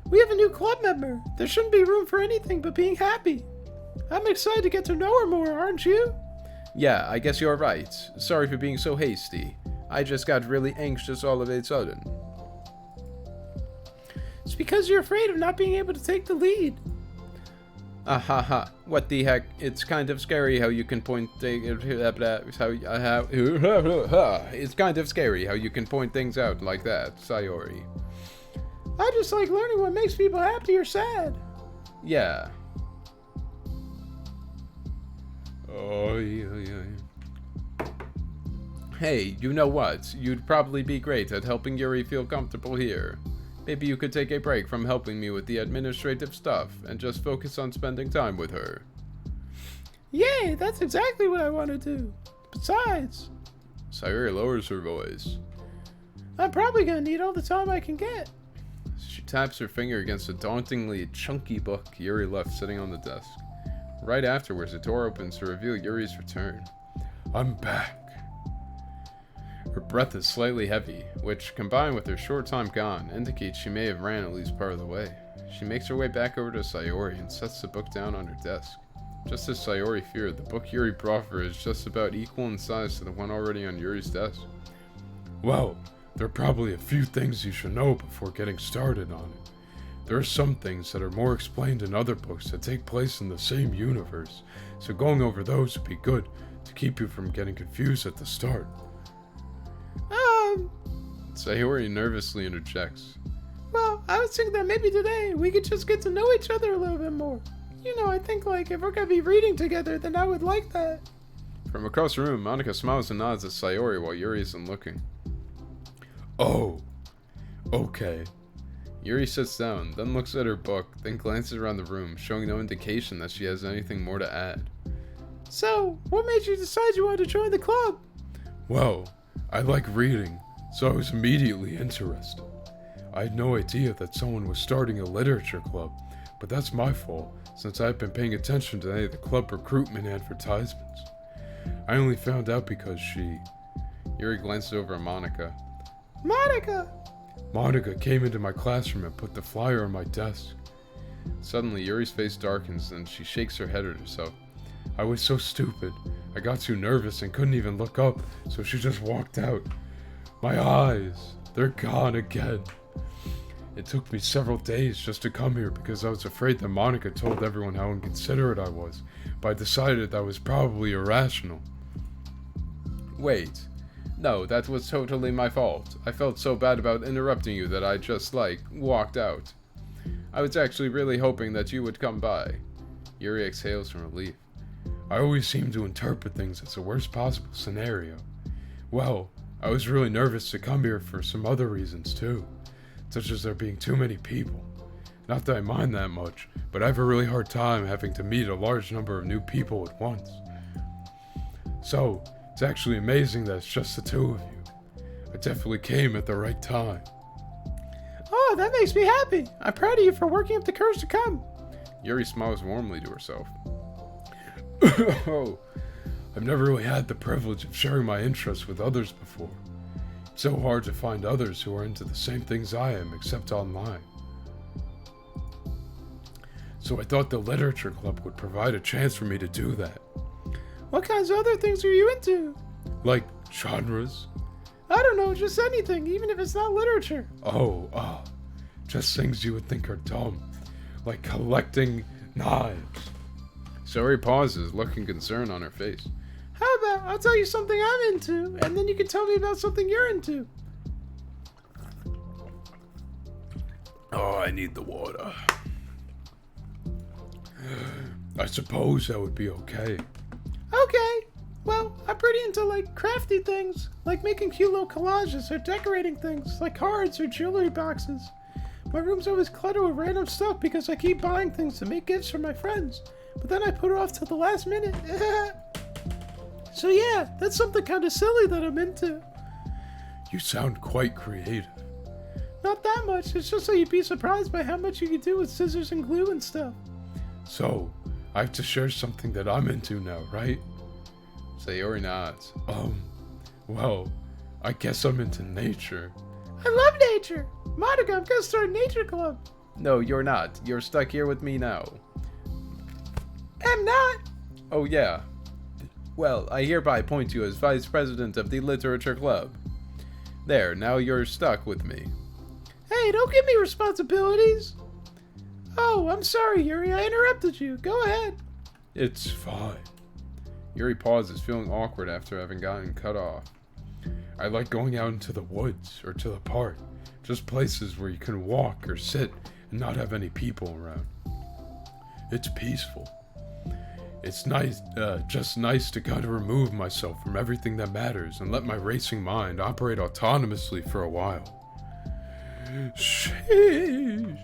We have a new club member. There shouldn't be room for anything but being happy. I'm excited to get to know her more, aren't you? Yeah, I guess you're right. Sorry for being so hasty. I just got really anxious all of a sudden. It's because you're afraid of not being able to take the lead. Ah ha ha, what the heck, it's kind of scary how you can point things, it's kind of scary how you can point things out like that, Sayori. I just like learning what makes people happy or sad. Yeah. Oh, yeah. Hey, you know what? You'd probably be great at helping Yuri feel comfortable here. Maybe you could take a break from helping me with the administrative stuff and just focus on spending time with her. Yay, that's exactly what I want to do. Besides, Sayori lowers her voice. I'm probably going to need all the time I can get. She taps her finger against a dauntingly chunky book Yuri left sitting on the desk. Right afterwards, the door opens to reveal Yuri's return. I'm back. Her breath is slightly heavy, which, combined with her short time gone, indicates she may have ran at least part of the way. She makes her way back over to Sayori and sets the book down on her desk. Just as Sayori feared, the book Yuri brought for her is just about equal in size to the one already on Yuri's desk. Well, there are probably a few things you should know before getting started on it. There are some things that are more explained in other books that take place in the same universe, so going over those would be good to keep you from getting confused at the start. Sayori nervously interjects. Well, I was thinking that maybe today we could just get to know each other a little bit more. You know, I think like if we're gonna be reading together, then I would like that. From across the room, Monica smiles and nods at Sayori while Yuri isn't looking. Oh, okay. Yuri sits down, then looks at her book, then glances around the room, showing no indication that she has anything more to add. So, what made you decide you wanted to join the club? Well, I like reading, so I was immediately interested. I had no idea that someone was starting a literature club, but that's my fault, since I've been paying attention to any of the club recruitment advertisements. I only found out because Yuri glances over at Monica. Monica! Monica came into my classroom and put the flyer on my desk. Suddenly, Yuri's face darkens and she shakes her head at herself. I was so stupid. I got too nervous and couldn't even look up, so she just walked out. My eyes, they're gone again. It took me several days just to come here because I was afraid that Monica told everyone how inconsiderate I was, but I decided that was probably irrational. Wait. No, that was totally my fault. I felt so bad about interrupting you that I just, walked out. I was actually really hoping that you would come by. Yuri exhales from relief. I always seem to interpret things as the worst possible scenario. Well, I was really nervous to come here for some other reasons too, such as there being too many people. Not that I mind that much, but I have a really hard time having to meet a large number of new people at once. So, it's actually amazing that it's just the two of you. I definitely came at the right time. Oh, that makes me happy. I'm proud of you for working up the courage to come. Yuri smiles warmly to herself. Oh, I've never really had the privilege of sharing my interests with others before. It's so hard to find others who are into the same things I am, except online. So I thought the literature club would provide a chance for me to do that. What kinds of other things are you into? Like genres? I don't know, just anything, even if it's not literature. Just things you would think are dumb. Like collecting knives. Sayori pauses, looking concerned on her face. How about I'll tell you something I'm into, and then you can tell me about something you're into. Oh, I need the water. I suppose that would be okay. Okay. Well, I'm pretty into crafty things, like making cute little collages or decorating things, like cards or jewelry boxes. My room's always cluttered with random stuff because I keep buying things to make gifts for my friends, but then I put it off till the last minute. So yeah, that's something kind of silly that I'm into. You sound quite creative. Not that much, it's just so you'd be surprised by how much you can do with scissors and glue and stuff. So, I have to share something that I'm into now, right? Sayori nods. Well, I guess I'm into nature. I love nature! Monica, I'm gonna start a nature club. No, you're not. You're stuck here with me now. I'm not! Oh, yeah. Well, I hereby appoint you as vice president of the literature club. There, now you're stuck with me. Hey, don't give me responsibilities! Oh, I'm sorry, Yuri. I interrupted you. Go ahead. It's fine. Yuri pauses, feeling awkward after having gotten cut off. I like going out into the woods or to the park. Just places where you can walk or sit and not have any people around. It's peaceful. It's nice, just nice to kind of remove myself from everything that matters and let my racing mind operate autonomously for a while. Sheesh.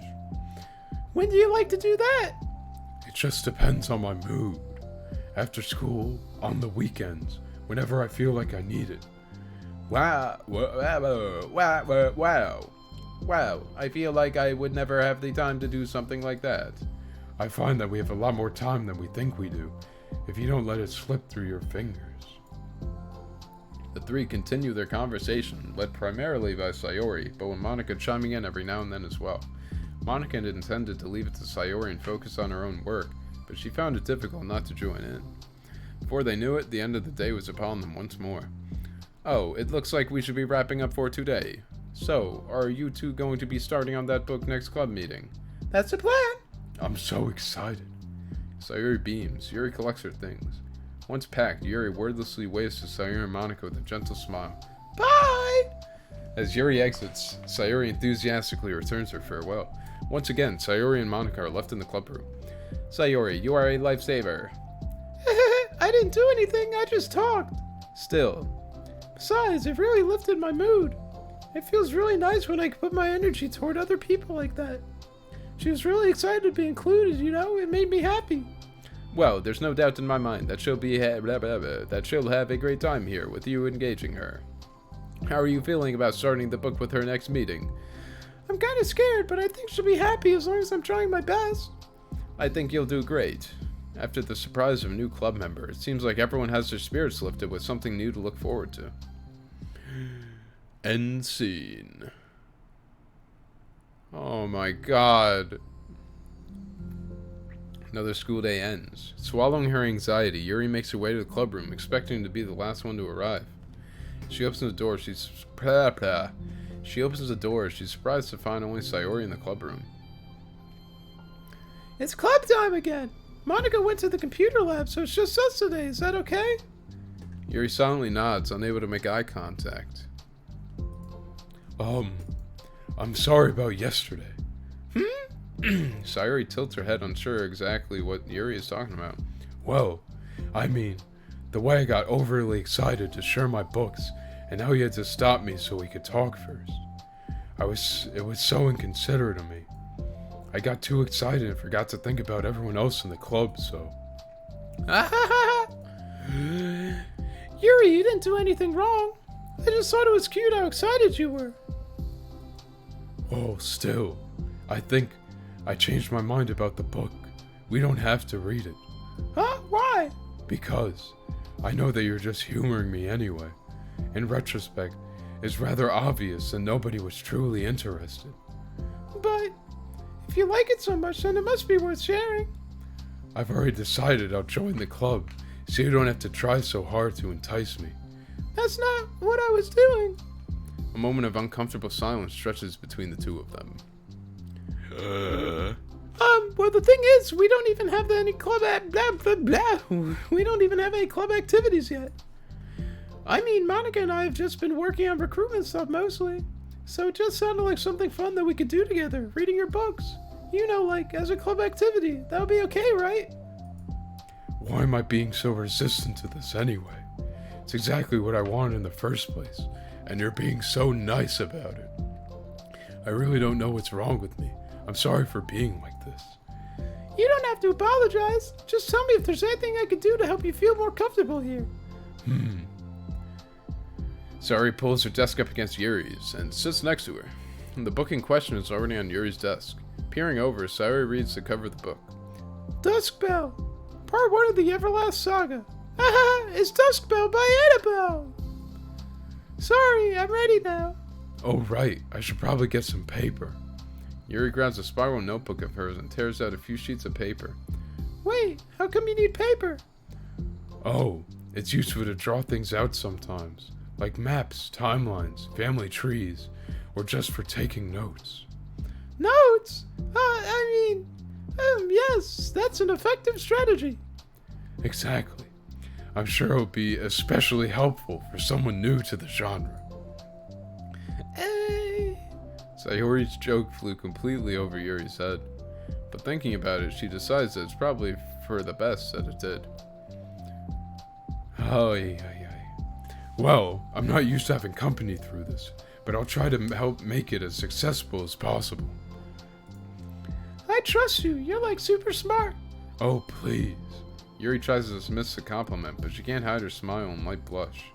When do you like to do that? It just depends on my mood. After school, on the weekends, whenever I feel like I need it. Wow, I feel like I would never have the time to do something like that. I find that we have a lot more time than we think we do, if you don't let it slip through your fingers. The three continue their conversation, led primarily by Sayori, but with Monika chiming in every now and then as well. Monika had intended to leave it to Sayori and focus on her own work, but she found it difficult not to join in. Before they knew it, the end of the day was upon them once more. Oh, it looks like we should be wrapping up for today. So, are you two going to be starting on that book next club meeting? That's the plan. I'm so excited. Sayori beams. Yuri collects her things. Once packed, Yuri wordlessly waves to Sayori and Monika with a gentle smile. Bye! As Yuri exits, Sayori enthusiastically returns her farewell. Once again, Sayori and Monika are left in the club room. Sayori, you are a lifesaver. I didn't do anything, I just talked. Still. Besides, it really lifted my mood. It feels really nice when I can put my energy toward other people like that. She was really excited to be included, you know? It made me happy. Well, there's no doubt in my mind that she'll have a great time here with you engaging her. How are you feeling about starting the book with her next meeting? I'm kind of scared, but I think she'll be happy as long as I'm trying my best. I think you'll do great. After the surprise of a new club member, it seems like everyone has their spirits lifted with something new to look forward to. End scene. Oh my god. Another school day ends. Swallowing her anxiety, Yuri makes her way to the club room, expecting to be the last one to arrive. She opens the door. She's surprised to find only Sayori in the club room. It's club time again. Monika went to the computer lab, so it's just us today. Is that okay? Yuri silently nods, unable to make eye contact. I'm sorry about yesterday. Sayori tilts her head, unsure exactly what Yuri is talking about. Well, I mean, the way I got overly excited to share my books, and how you had to stop me so we could talk first. It was so inconsiderate of me. I got too excited and forgot to think about everyone else in the club, so... Yuri, you didn't do anything wrong. I just thought it was cute how excited you were. Oh, still, I think I changed my mind about the book. We don't have to read it. Huh? Why? Because I know that you're just humoring me anyway. In retrospect, it's rather obvious that nobody was truly interested. But if you like it so much, then it must be worth sharing. I've already decided I'll join the club, so you don't have to try so hard to entice me. That's not what I was doing. A moment of uncomfortable silence stretches between the two of them. Well, the thing is, we don't even have any club We don't even have any club activities yet. I mean, Monika and I have just been working on recruitment stuff mostly. So it just sounded like something fun that we could do together, reading your books. You know, like, as a club activity. That would be okay, right? Why am I being so resistant to this anyway? It's exactly what I wanted in the first place, and you're being so nice about it. I really don't know what's wrong with me. I'm sorry for being like this. You don't have to apologize. Just tell me if there's anything I could do to help you feel more comfortable here. Sayori pulls her desk up against Yuri's and sits next to her. The book in question is already on Yuri's desk. Peering over, Sayori reads the cover of the book. Dusk Bell, Part 1 of the Everlast Saga. Haha, it's Dusk Bell by Annabelle. Sorry, I'm ready now. Oh right, I should probably get some paper. Yuri grabs a spiral notebook of hers and tears out a few sheets of paper. Wait, how come you need paper? Oh, it's useful to draw things out sometimes, like maps, timelines, family trees, or just for taking notes. Notes? Yes, that's an effective strategy. Exactly. I'm sure it'll be especially helpful for someone new to the genre. Eh. Sayori's joke flew completely over Yuri's head, but thinking about it, she decides that it's probably for the best that it did. Ay. Well, I'm not used to having company through this, but I'll try to help make it as successful as possible. I trust you. You're like super smart. Oh, please. Yuri tries to dismiss the compliment, but she can't hide her smile and light blush.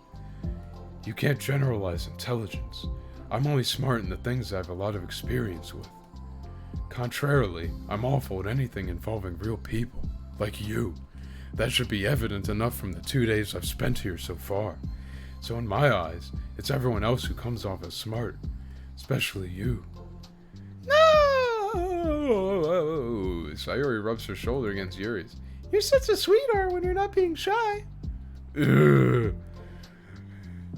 You can't generalize intelligence. I'm only smart in the things I have a lot of experience with. Contrarily, I'm awful at anything involving real people, like you. That should be evident enough from the 2 days I've spent here so far. So in my eyes, it's everyone else who comes off as smart, especially you. No! Sayori rubs her shoulder against Yuri's. You're such a sweetheart when you're not being shy. Ugh.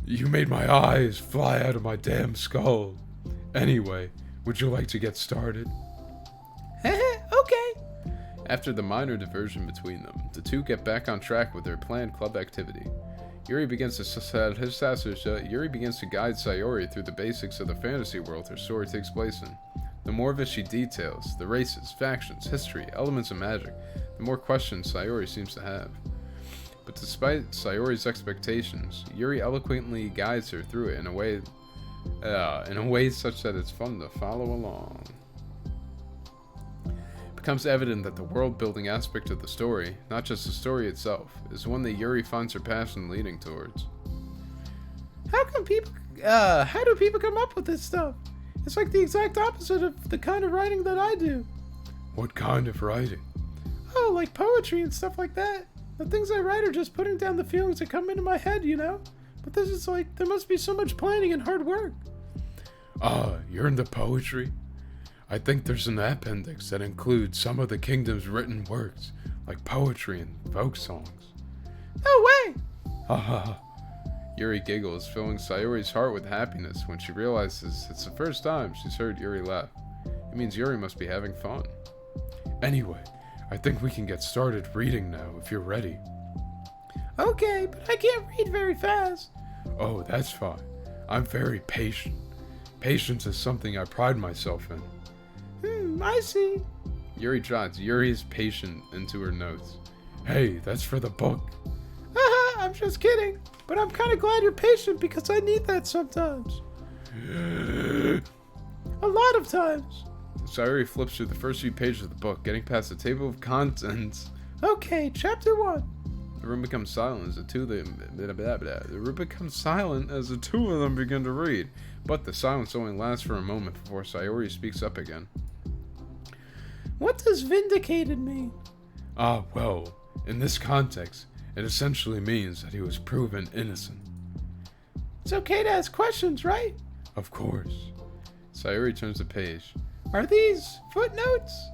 You made my eyes fly out of my damn skull. Anyway, would you like to get started? Okay. After the minor diversion between them, the two get back on track with their planned club activity. Yuri begins to guide Sayori through the basics of the fantasy world her story takes place in. The more of it she details, the races, factions, history, elements of magic, the more questions Sayori seems to have. But despite Sayori's expectations, Yuri eloquently guides her through it in a way such that it's fun to follow along. It becomes evident that the world-building aspect of the story, not just the story itself, is one that Yuri finds her passion leading towards. How do people come up with this stuff? It's like the exact opposite of the kind of writing that I do. What kind of writing? Oh, like poetry and stuff like that. The things I write are just putting down the feelings that come into my head, you know? But this is like, there must be so much planning and hard work. You're into poetry? I think there's an appendix that includes some of the kingdom's written works, like poetry and folk songs. No way! Yuri giggles, filling Sayori's heart with happiness when she realizes it's the first time she's heard Yuri laugh. It means Yuri must be having fun. Anyway, I think we can get started reading now if you're ready. Okay, but I can't read very fast. Oh, that's fine. I'm very patient. Patience is something I pride myself in. I see. Yuri jots Yuri's patient into her notes. Hey, that's for the book. I'm just kidding. But I'm kind of glad you're patient because I need that sometimes. A lot of times. Sayori flips through the first few pages of the book, getting past the table of contents. Okay, chapter 1. The room becomes silent as the two of them begin to read, but the silence only lasts for a moment before Sayori speaks up again. What does vindicated mean? Well, in this context, it essentially means that he was proven innocent. It's okay to ask questions, right? Of course. Sayori turns the page. Are these footnotes?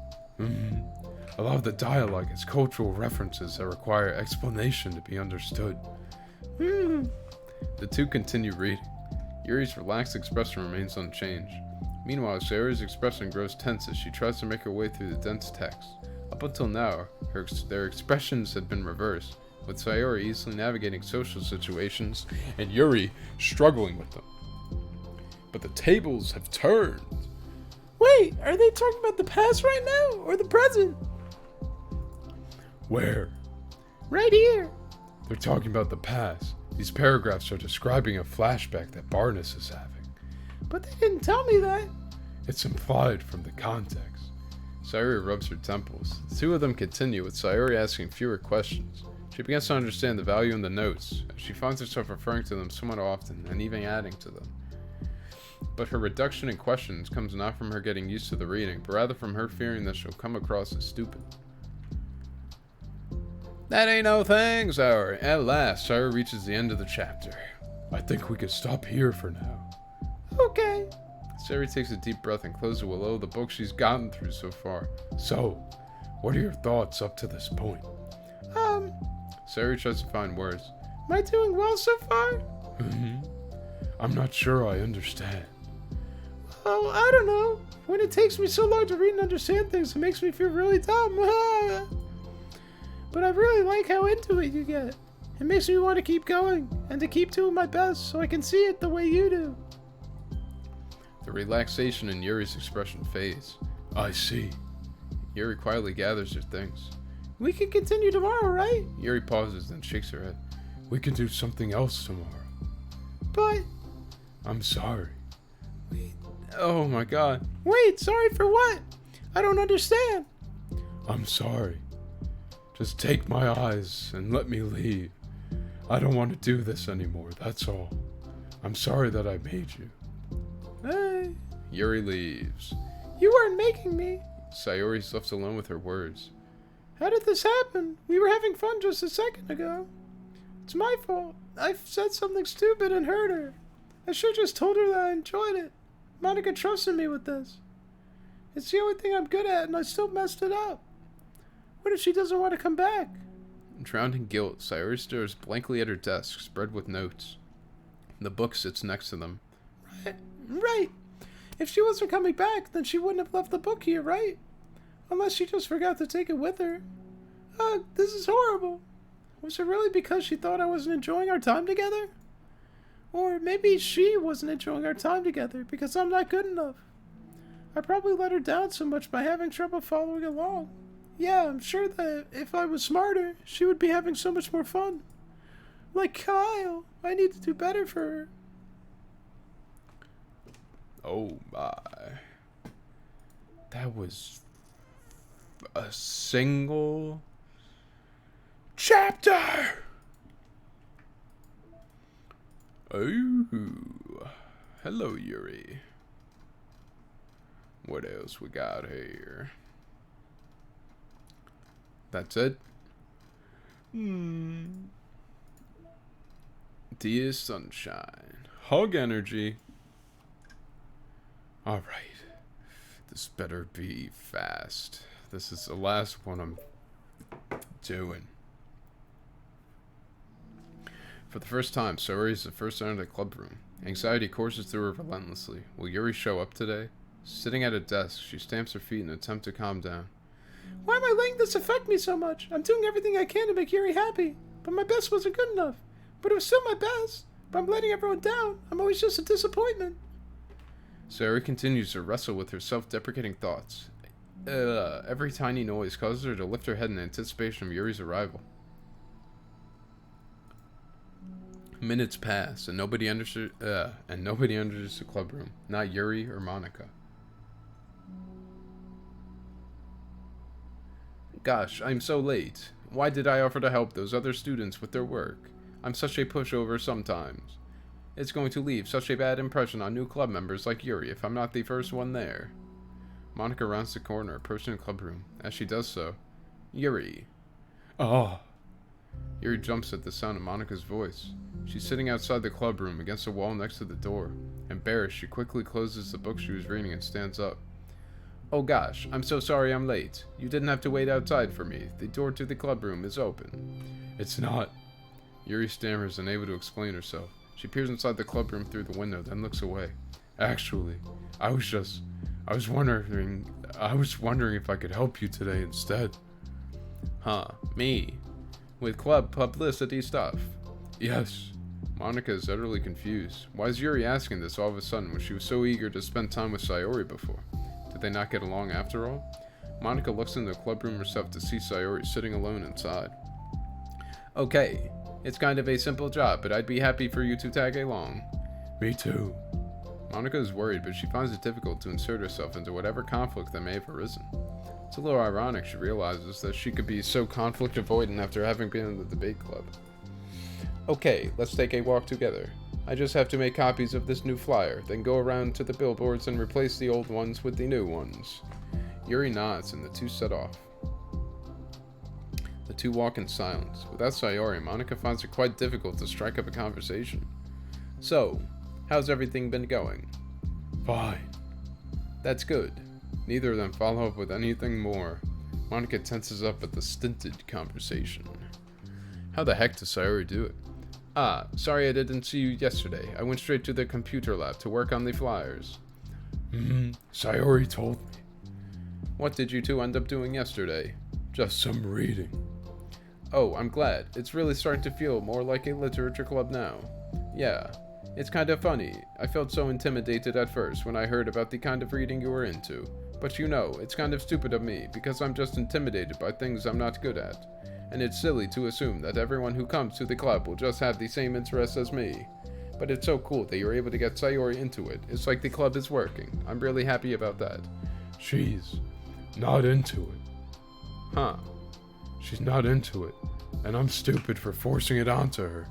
A lot of the dialogue is cultural references that require explanation to be understood. The two continue reading. Yuri's relaxed expression remains unchanged. Meanwhile, Sayori's expression grows tense as she tries to make her way through the dense text. Up until now, their expressions had been reversed, with Sayori easily navigating social situations and Yuri struggling with them. But the tables have turned. Wait, are they talking about the past right now, or the present? Where? Right here. They're talking about the past. These paragraphs are describing a flashback that Barnes is having. But they didn't tell me that. It's implied from the context. Sayori rubs her temples. The two of them continue, with Sayori asking fewer questions. She begins to understand the value in the notes, as she finds herself referring to them somewhat often, and even adding to them. But her reduction in questions comes not from her getting used to the reading, but rather from her fearing that she'll come across as stupid. That ain't no thing, Sayori. At last, Sayori reaches the end of the chapter. I think we could stop here for now. Okay. Sayori takes a deep breath and closes below the book she's gotten through so far. So, what are your thoughts up to this point? Sayori tries to find words. Am I doing well so far? I'm not sure I understand. Oh, I don't know. When it takes me so long to read and understand things, it makes me feel really dumb. But I really like how into it you get. It makes me want to keep going, and to keep doing my best so I can see it the way you do. The relaxation in Yuri's expression fades. I see. Yuri quietly gathers her things. We can continue tomorrow, right? Yuri pauses, then shakes her head. We can do something else tomorrow. But... I'm sorry. Oh my god. Wait, sorry for what? I don't understand. I'm sorry. Just take my eyes and let me leave. I don't want to do this anymore, that's all. I'm sorry that I made you. Hey. Yuri leaves. You weren't making me. Sayori's left alone with her words. How did this happen? We were having fun just a second ago. It's my fault. I said something stupid and hurt her. I should have just told her that I enjoyed it. Monica trusted me with this. It's the only thing I'm good at, and I still messed it up. What if she doesn't want to come back? Drowned in guilt, Sayori stares blankly at her desk, spread with notes. The book sits next to them. Right. If she wasn't coming back, then she wouldn't have left the book here, right? Unless she just forgot to take it with her. Ugh, this is horrible. Was it really because she thought I wasn't enjoying our time together? Or maybe she wasn't enjoying our time together because I'm not good enough. I probably let her down so much by having trouble following along. Yeah, I'm sure that if I was smarter, she would be having so much more fun. Like Kyle, I need to do better for her. Oh my. That was a single chapter! Oh, hello Yuri. What else we got here? That's it? Dear Sunshine. Hug energy. Alright. This better be fast. This is the last one I'm doing. For the first time, Sayori is the first to enter the club room. Anxiety courses through her relentlessly. Will Yuri show up today? Sitting at a desk, she stamps her feet in an attempt to calm down. Why am I letting this affect me so much? I'm doing everything I can to make Yuri happy. But my best wasn't good enough. But it was still my best. But I'm letting everyone down. I'm always just a disappointment. Sayori continues to wrestle with her self-deprecating thoughts. Every tiny noise causes her to lift her head in anticipation of Yuri's arrival. Minutes pass, and nobody enters the club room. Not Yuri or Monica. Gosh, I'm so late. Why did I offer to help those other students with their work? I'm such a pushover sometimes. It's going to leave such a bad impression on new club members like Yuri if I'm not the first one there. Monica rounds the corner, approaching the club room. As she does so, Yuri. Oh. Yuri jumps at the sound of Monica's voice. She's sitting outside the club room against the wall next to the door. Embarrassed, she quickly closes the book she was reading and stands up. Oh gosh, I'm so sorry I'm late. You didn't have to wait outside for me. The door to the club room is open. It's not. Yuri stammers, unable to explain herself. She peers inside the club room through the window, then looks away. Actually, I was wondering if I could help you today instead. Huh, me? With club publicity stuff? Yes. Monica is utterly confused. Why is Yuri asking this all of a sudden when she was so eager to spend time with Sayori before? Did they not get along after all? Monica looks into the clubroom herself to see Sayori sitting alone inside. Okay, it's kind of a simple job, but I'd be happy for you to tag along. Me too. Monica is worried, but she finds it difficult to insert herself into whatever conflict that may have arisen. It's a little ironic she realizes that she could be so conflict avoidant after having been in the debate club. Okay, let's take a walk together. I just have to make copies of this new flyer, then go around to the billboards and replace the old ones with the new ones. Yuri nods and the two set off. The two walk in silence. Without Sayori, Monica finds it quite difficult to strike up a conversation. So, how's everything been going? Fine. That's good. Neither of them follow up with anything more. Monica tenses up at the stinted conversation. How the heck does Sayori do it? Ah, sorry I didn't see you yesterday. I went straight to the computer lab to work on the flyers. Sayori told me. What did you two end up doing yesterday? Just some reading. Oh, I'm glad. It's really starting to feel more like a literature club now. Yeah, it's kind of funny. I felt so intimidated at first when I heard about the kind of reading you were into. But you know, it's kind of stupid of me because I'm just intimidated by things I'm not good at. And it's silly to assume that everyone who comes to the club will just have the same interests as me. But it's so cool that you're able to get Sayori into it. It's like the club is working. I'm really happy about that. She's not into it. Huh. She's not into it, and I'm stupid for forcing it onto her.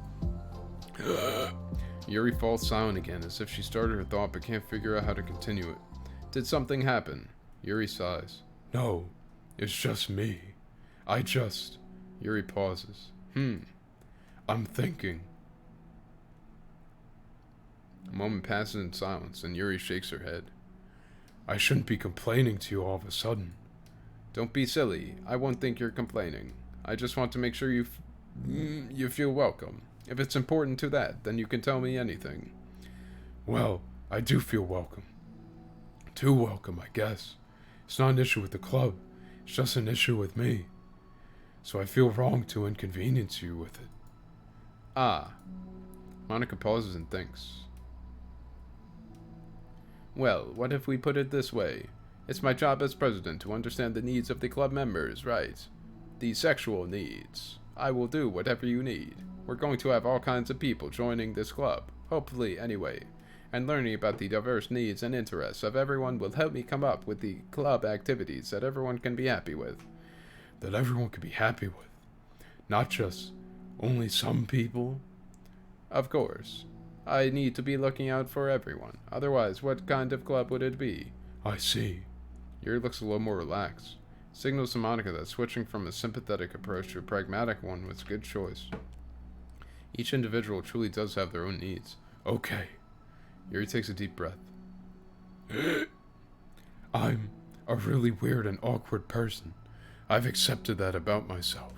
Yuri falls silent again as if she started her thought but can't figure out how to continue it. Did something happen? Yuri sighs. No, it's just me. Yuri pauses. I'm thinking. A moment passes in silence, and Yuri shakes her head. I shouldn't be complaining to you all of a sudden. Don't be silly. I won't think you're complaining. I just want to make sure you feel welcome. If it's important to that, then you can tell me anything. Well, I do feel welcome. Too welcome, I guess. It's not an issue with the club. It's just an issue with me. So I feel wrong to inconvenience you with it. Ah. Monica pauses and thinks. Well, what if we put it this way? It's my job as president to understand the needs of the club members, right? The sexual needs. I will do whatever you need. We're going to have all kinds of people joining this club, hopefully anyway, and learning about the diverse needs and interests of everyone will help me come up with the club activities that everyone can be happy with. That everyone can be happy with. Not just only some people. Of course. I need to be looking out for everyone. Otherwise, what kind of club would it be? I see. Yuri looks a little more relaxed. Signals to Monica that switching from a sympathetic approach to a pragmatic one was a good choice. Each individual truly does have their own needs. Okay. Yuri takes a deep breath. I'm a really weird and awkward person. I've accepted that about myself.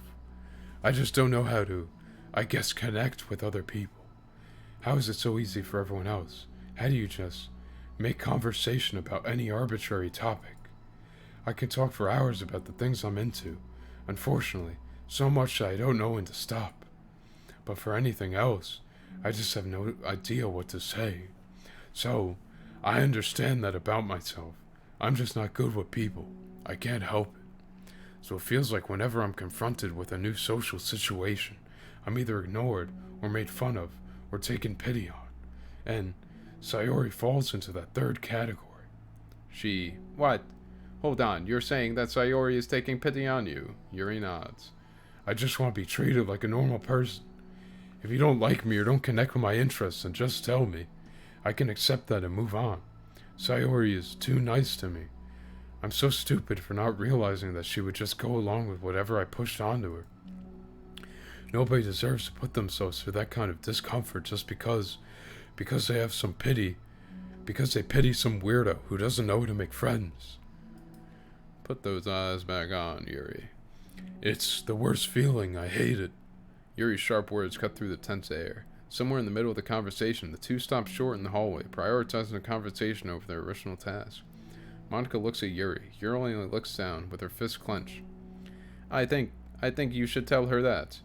I just don't know how to, I guess, connect with other people. How is it so easy for everyone else? How do you just make conversation about any arbitrary topic? I can talk for hours about the things I'm into. Unfortunately, so much that I don't know when to stop. But for anything else, I just have no idea what to say. So, I understand that about myself. I'm just not good with people. I can't help it. So it feels like whenever I'm confronted with a new social situation, I'm either ignored or made fun of or taken pity on. And Sayori falls into that third category. What? Hold on, you're saying that Sayori is taking pity on you? Yuri nods. I just want to be treated like a normal person. If you don't like me or don't connect with my interests, then just tell me. I can accept that and move on. Sayori is too nice to me. I'm so stupid for not realizing that she would just go along with whatever I pushed onto her. Nobody deserves to put themselves through that kind of discomfort just because they have some pity, because they pity some weirdo who doesn't know how to make friends. Put those eyes back on, Yuri. It's the worst feeling. I hate it. Yuri's sharp words cut through the tense air. Somewhere in the middle of the conversation, the two stop short in the hallway, prioritizing the conversation over their original task. Monica looks at Yuri. Yuri only looks down, with her fists clenched. I think you should tell her that.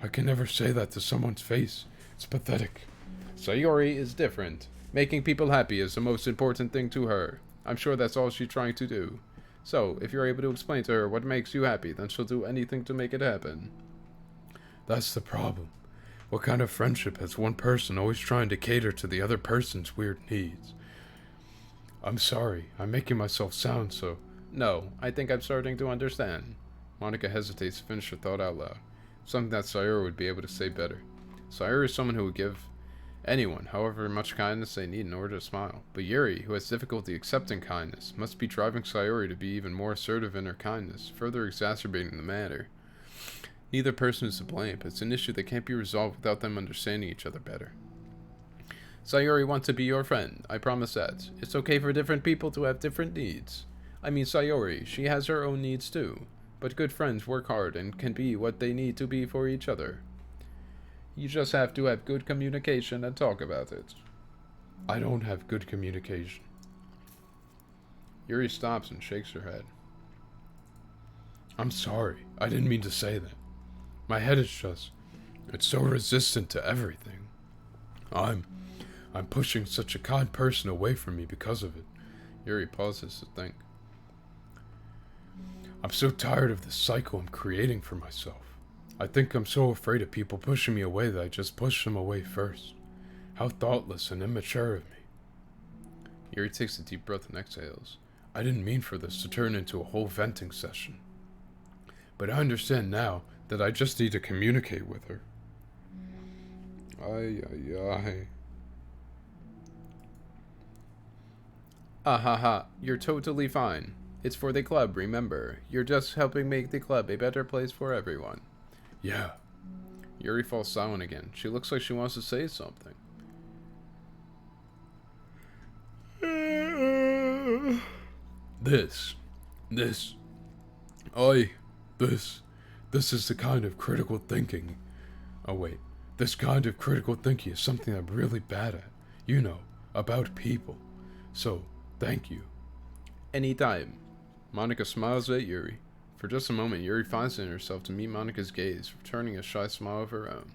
I can never say that to someone's face. It's pathetic. Sayori is different. Making people happy is the most important thing to her. I'm sure that's all she's trying to do. So, if you're able to explain to her what makes you happy, then she'll do anything to make it happen. That's the problem. What kind of friendship has one person always trying to cater to the other person's weird needs? I'm sorry, I'm making myself sound so... No, I think I'm starting to understand. Monica hesitates to finish her thought out loud. Something that Sayori would be able to say better. Sayori is someone who would give anyone however much kindness they need in order to smile. But Yuri, who has difficulty accepting kindness, must be driving Sayori to be even more assertive in her kindness, further exacerbating the matter. Neither person is to blame, but it's an issue that can't be resolved without them understanding each other better. Sayori wants to be your friend, I promise that. It's okay for different people to have different needs. I mean, Sayori, she has her own needs too. But good friends work hard and can be what they need to be for each other. You just have to have good communication and talk about it. I don't have good communication. Yuri stops and shakes her head. I'm sorry. I didn't mean to say that. My head is just... It's so resistant to everything. I'm pushing such a kind person away from me because of it. Yuri pauses to think. I'm so tired of this cycle I'm creating for myself. I think I'm so afraid of people pushing me away that I just push them away first. How thoughtless and immature of me. Yuri takes a deep breath and exhales. I didn't mean for this to turn into a whole venting session. But I understand now that I just need to communicate with her. Ay. Ha. You're totally fine. It's for the club, remember. You're just helping make the club a better place for everyone. Yeah. Yuri falls silent again. She looks like she wants to say something. This is the kind of critical thinking. Oh wait, this kind of critical thinking is something I'm really bad at. You know, about people. So, thank you. Anytime. Monica smiles at Yuri. For just a moment, Yuri finds it in herself to meet Monica's gaze, returning a shy smile of her own.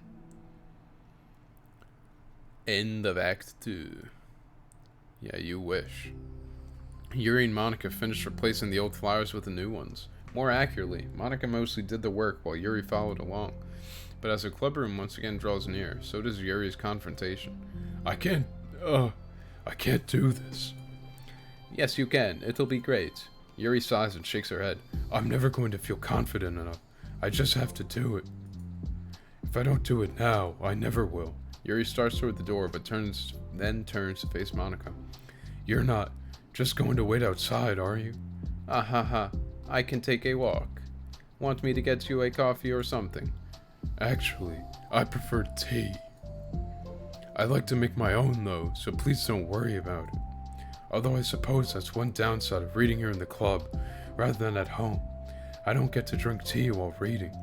End of Act 2. Yeah, you wish. Yuri and Monica finished replacing the old flowers with the new ones. More accurately, Monica mostly did the work while Yuri followed along. But as the clubroom once again draws near, so does Yuri's confrontation. I can't do this. Yes, you can. It'll be great. Yuri sighs and shakes her head. I'm never going to feel confident enough. I just have to do it. If I don't do it now, I never will. Yuri starts toward the door, but then turns to face Monica. You're not just going to wait outside, are you? Ha. I can take a walk. Want me to get you a coffee or something? Actually, I prefer tea. I like to make my own though, so please don't worry about it. Although I suppose that's one downside of reading here in the club, rather than at home. I don't get to drink tea while reading.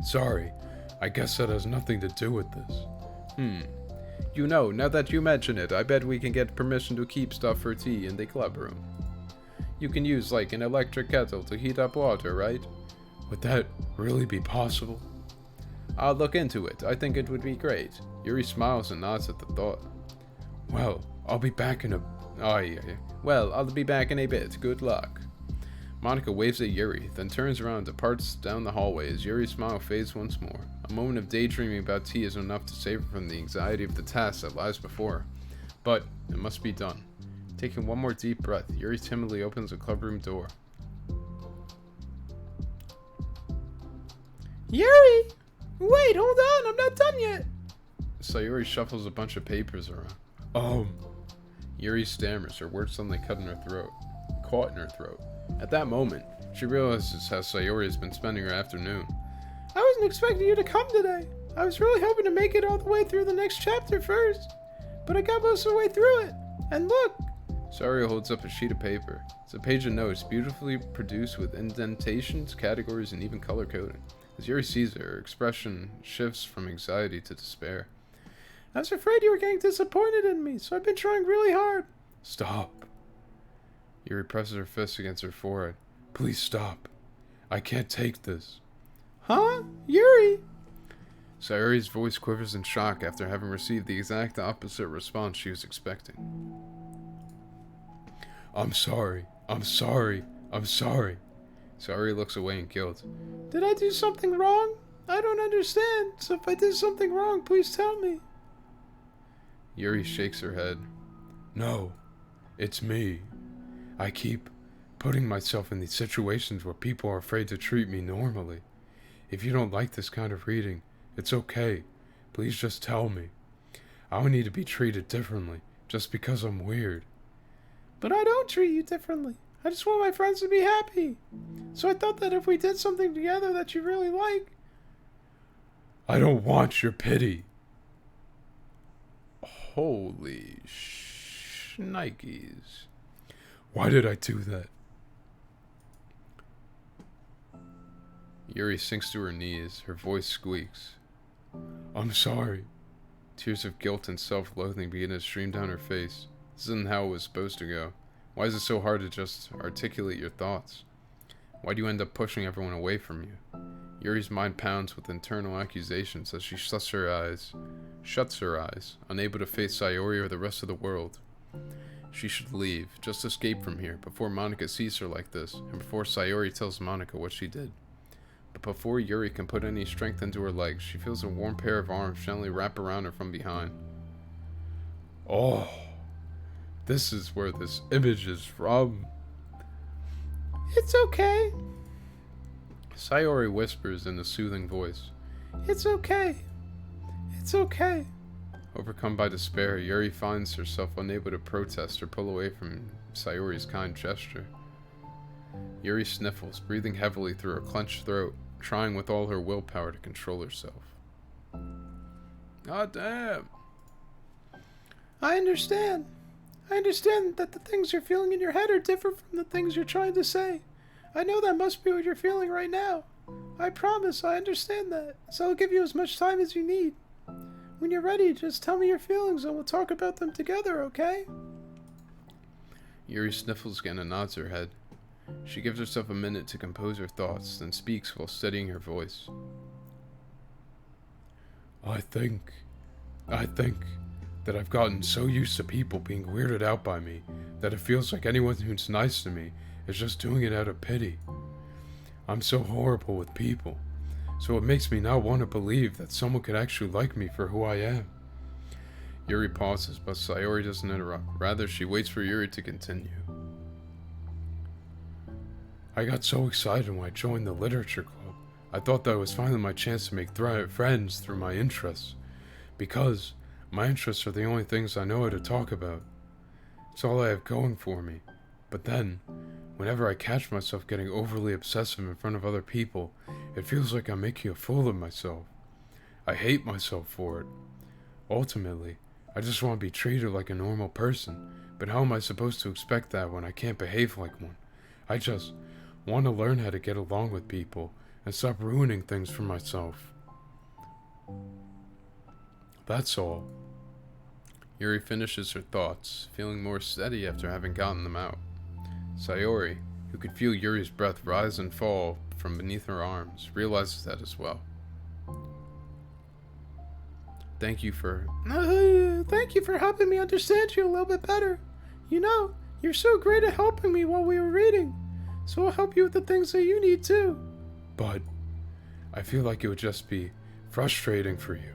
Sorry, I guess that has nothing to do with this. You know, now that you mention it, I bet we can get permission to keep stuff for tea in the club room. You can use, like, an electric kettle to heat up water, right? Would that really be possible? I'll look into it. I think it would be great. Yuri smiles and nods at the thought. Well, I'll be back in a... I'll be back in a bit. Good luck. Monica waves at Yuri, then turns around and departs down the hallway as Yuri's smile fades once more. A moment of daydreaming about tea is enough to save her from the anxiety of the task that lies before her. But it must be done. Taking one more deep breath, Yuri timidly opens the clubroom door. Yuri! Wait, hold on, I'm not done yet. Sayuri shuffles a bunch of papers around. Yuri stammers, her words suddenly caught in her throat. At that moment, she realizes how Sayuri has been spending her afternoon. I wasn't expecting you to come today. I was really hoping to make it all the way through the next chapter first. But I got most of the way through it. And look! Sayuri holds up a sheet of paper. It's a page of notes, beautifully produced with indentations, categories, and even color coding. As Yuri sees it, her expression shifts from anxiety to despair. I was afraid you were getting disappointed in me, so I've been trying really hard. Stop. Yuri presses her fist against her forehead. Please stop. I can't take this. Huh? Yuri? Sayuri's voice quivers in shock after having received the exact opposite response she was expecting. I'm sorry. Sayuri looks away in guilt. Did I do something wrong? I don't understand, so if I did something wrong, please tell me. Yuri shakes her head. No, it's me. I keep putting myself in these situations where people are afraid to treat me normally. If you don't like this kind of reading, it's okay. Please just tell me. I don't need to be treated differently just because I'm weird. But I don't treat you differently. I just want my friends to be happy. So I thought that if we did something together that you really like... I don't want your pity. Holy shnikes. Why did I do that? Yuri sinks to her knees. Her voice squeaks. I'm sorry. Tears of guilt and self-loathing begin to stream down her face. This isn't how it was supposed to go. Why is it so hard to just articulate your thoughts? Why do you end up pushing everyone away from you? Yuri's mind pounds with internal accusations as she shuts her eyes, unable to face Sayori or the rest of the world. She should leave, just escape from here, before Monica sees her like this, and before Sayori tells Monica what she did. But before Yuri can put any strength into her legs, she feels a warm pair of arms gently wrap around her from behind. Oh, this is where this image is from. It's okay. Sayori whispers in a soothing voice. It's okay. It's okay. Overcome by despair, Yuri finds herself unable to protest or pull away from Sayori's kind gesture. Yuri sniffles, breathing heavily through her clenched throat, trying with all her willpower to control herself. God damn. I understand. I understand that the things you're feeling in your head are different from the things you're trying to say. I know that must be what you're feeling right now. I promise I understand that, so I'll give you as much time as you need. When you're ready, just tell me your feelings and we'll talk about them together, okay? Yuri sniffles again and nods her head. She gives herself a minute to compose her thoughts, then speaks while steadying her voice. I think that I've gotten so used to people being weirded out by me that it feels like anyone who's nice to me is just doing it out of pity. I'm so horrible with people, so it makes me not want to believe that someone could actually like me for who I am. Yuri pauses, but Sayori doesn't interrupt. Rather, she waits for Yuri to continue. I got so excited when I joined the literature club. I thought that was finally my chance to make friends through my interests, because my interests are the only things I know how to talk about. It's all I have going for me. But then, whenever I catch myself getting overly obsessive in front of other people, it feels like I'm making a fool of myself. I hate myself for it. Ultimately, I just want to be treated like a normal person, but how am I supposed to expect that when I can't behave like one? I just want to learn how to get along with people and stop ruining things for myself. That's all. Yuri finishes her thoughts, feeling more steady after having gotten them out. Sayori, who could feel Yuri's breath rise and fall from beneath her arms, realizes that as well. Thank you for helping me understand you a little bit better. You know, you're so great at helping me while we were reading, so I'll help you with the things that you need too. But I feel like it would just be frustrating for you,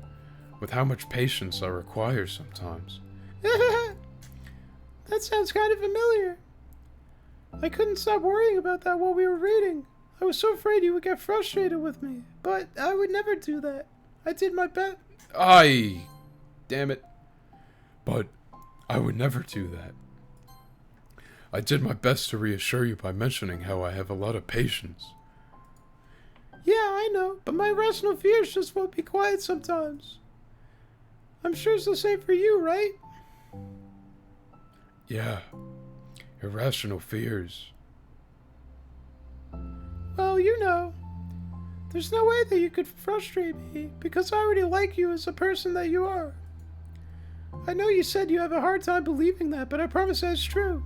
with how much patience I require sometimes. That sounds kind of familiar. I couldn't stop worrying about that while we were reading. I was so afraid you would get frustrated with me, but I would never do that. I did my best. Damn it. But I would never do that. I did my best to reassure you by mentioning how I have a lot of patience. Yeah, I know, but my irrational fears just won't be quiet sometimes. I'm sure it's the same for you, right? Yeah. Irrational fears. Well, you know, there's no way that you could frustrate me because I already like you as a person that you are. I know you said you have a hard time believing that, but I promise that's true.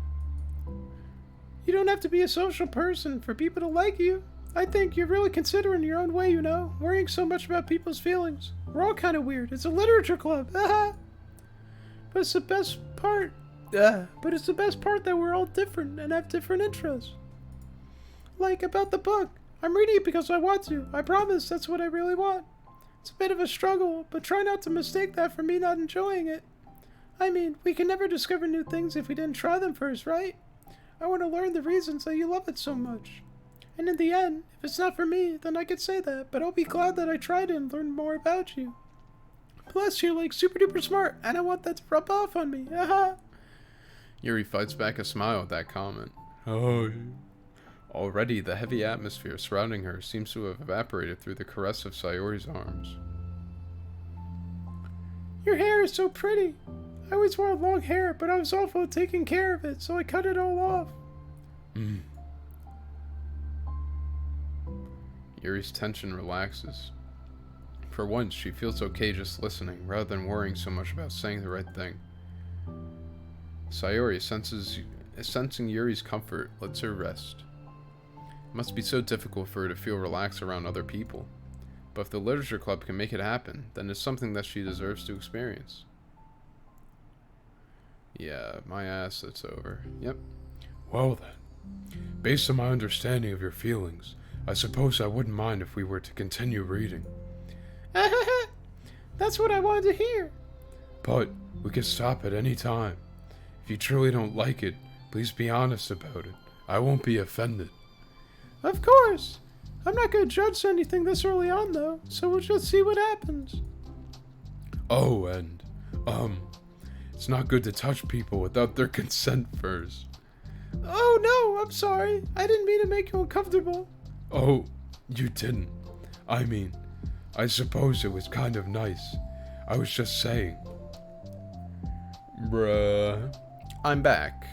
You don't have to be a social person for people to like you. I think you're really considerate in your own way, you know, worrying so much about people's feelings. We're all kind of weird. It's a literature club. But it's the best part. But it's the best part that we're all different and have different interests. Like about the book. I'm reading it because I want to. I promise that's what I really want. It's a bit of a struggle, but try not to mistake that for me not enjoying it. I mean, we can never discover new things if we didn't try them first, right? I want to learn the reasons that you love it so much. And in the end, if it's not for me, then I could say that, but I'll be glad that I tried it and learned more about you. Plus, you're like super duper smart, and I want that to rub off on me. Yuri fights back a smile at that comment. Oh. Already, the heavy atmosphere surrounding her seems to have evaporated through the caress of Sayori's arms. Your hair is so pretty. I always wanted long hair, but I was awful at taking care of it, so I cut it all off. Yuri's tension relaxes. For once, she feels okay just listening, rather than worrying so much about saying the right thing. Sayori senses sensing Yuri's comfort lets her rest. It must be so difficult for her to feel relaxed around other people. But if the literature club can make it happen, then it's something that she deserves to experience. Yeah, my ass, it's over. Yep. Well then, based on my understanding of your feelings, I suppose I wouldn't mind if we were to continue reading. That's what I wanted to hear. But we can stop at any time. If you truly don't like it, please be honest about it. I won't be offended. Of course. I'm not going to judge anything this early on, though, so we'll just see what happens. Oh, and, it's not good to touch people without their consent first. Oh, no, I'm sorry. I didn't mean to make you uncomfortable. Oh, you didn't. I mean, I suppose it was kind of nice. I was just saying. Bruh. I'm back.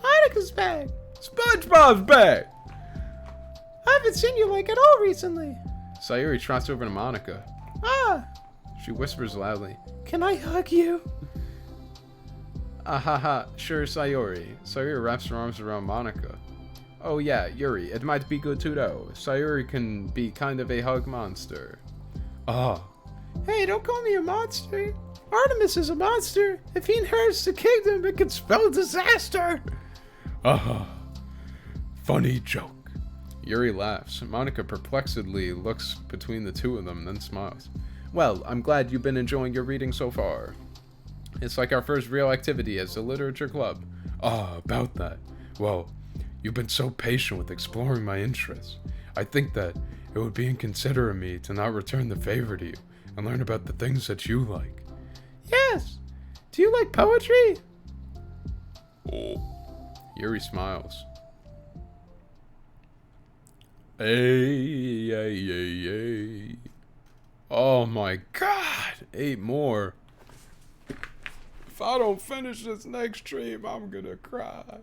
Annika's back. SpongeBob's back! I haven't seen you like at all recently. Sayuri trots over to Monica. Ah, She whispers loudly. can I hug you? Ah ha ha, sure Sayuri. Sayuri wraps her arms around Monica. Oh yeah, Yuri, it might be good to know. Sayuri can be kind of a hug monster. Ah, Hey, don't call me a monster. Artemis is a monster. If he inherits the kingdom, it could spell disaster. funny joke. Yuri laughs. Monica perplexedly looks between the two of them, then smiles. Well, I'm glad you've been enjoying your reading so far. It's like our first real activity as a literature club. Ah, about that. Well, you've been so patient with exploring my interests. I think that it would be inconsiderate of me to not return the favor to you and learn about the things that you like. Yes. Do you like poetry? Oh. Yuri smiles. Hey. Oh my god! 8 more. If I don't finish this next stream, I'm gonna cry.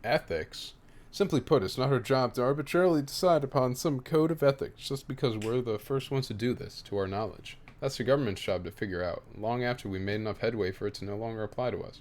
Ethics? Simply put, it's not our job to arbitrarily decide upon some code of ethics just because we're the first ones to do this, to our knowledge. That's the government's job to figure out, long after we made enough headway for it to no longer apply to us.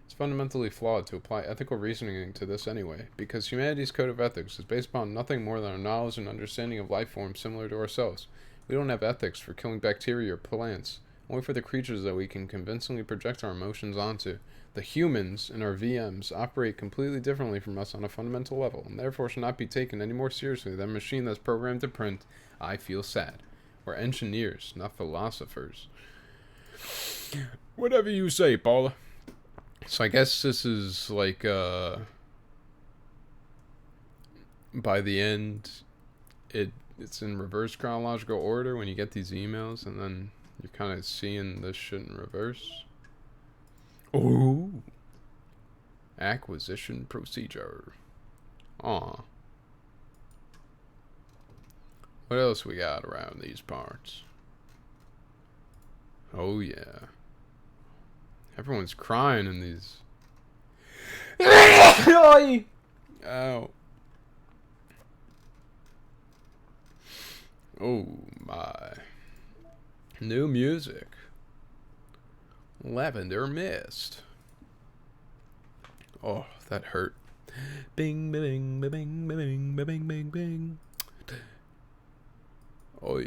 It's fundamentally flawed to apply ethical reasoning to this anyway, because humanity's code of ethics is based upon nothing more than our knowledge and understanding of life forms similar to ourselves. We don't have ethics for killing bacteria or plants, only for the creatures that we can convincingly project our emotions onto. The humans in our VMs operate completely differently from us on a fundamental level, and therefore should not be taken any more seriously than a machine that's programmed to print, "I feel sad." We're engineers, not philosophers. Whatever you say, Paula. So I guess this is like, by the end, it's in reverse chronological order when you get these emails, and then you're kind of seeing this shit in reverse. Oh. Acquisition procedure. Aw. What else we got around these parts? Oh yeah. Everyone's crying in these. Ow. Oh my. New music. Lavender Mist. Oh, that hurt. Bing, bing, bing, bing, bing, bing, bing, bing. Oi.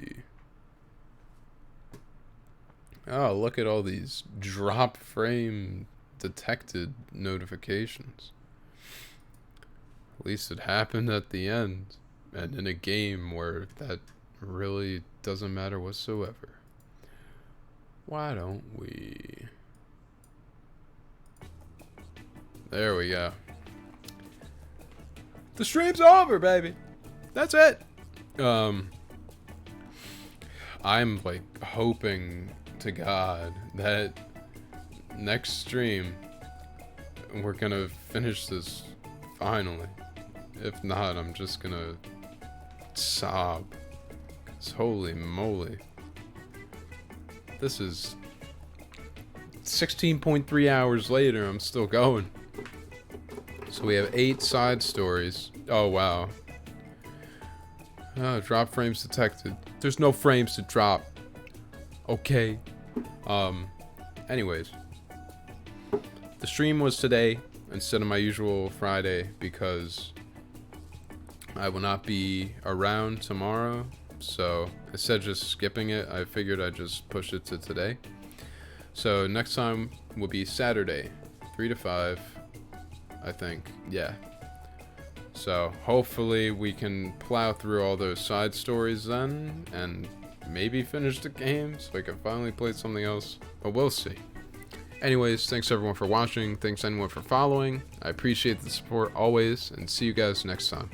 Oh, look at all these drop frame detected notifications. At least it happened at the end, and in a game where that really doesn't matter whatsoever. Why don't we... There we go. The stream's over, baby. That's it. I'm like hoping to God that next stream we're gonna finish this finally. If not, I'm just gonna sob. 'Cause holy moly. This is 16.3 hours later, I'm still going. So we have 8 side stories. Oh wow. Drop frames detected. There's no frames to drop. Okay. Anyways. the stream was today instead of my usual Friday because I will not be around tomorrow. So instead of just skipping it, I figured I'd just push it to today. So next time will be Saturday, 3 to 5, I think. Yeah. So hopefully we can plow through all those side stories then and maybe finish the game so I can finally play something else. But we'll see. Anyways, thanks everyone for watching. Thanks anyone for following. I appreciate the support always, and see you guys next time.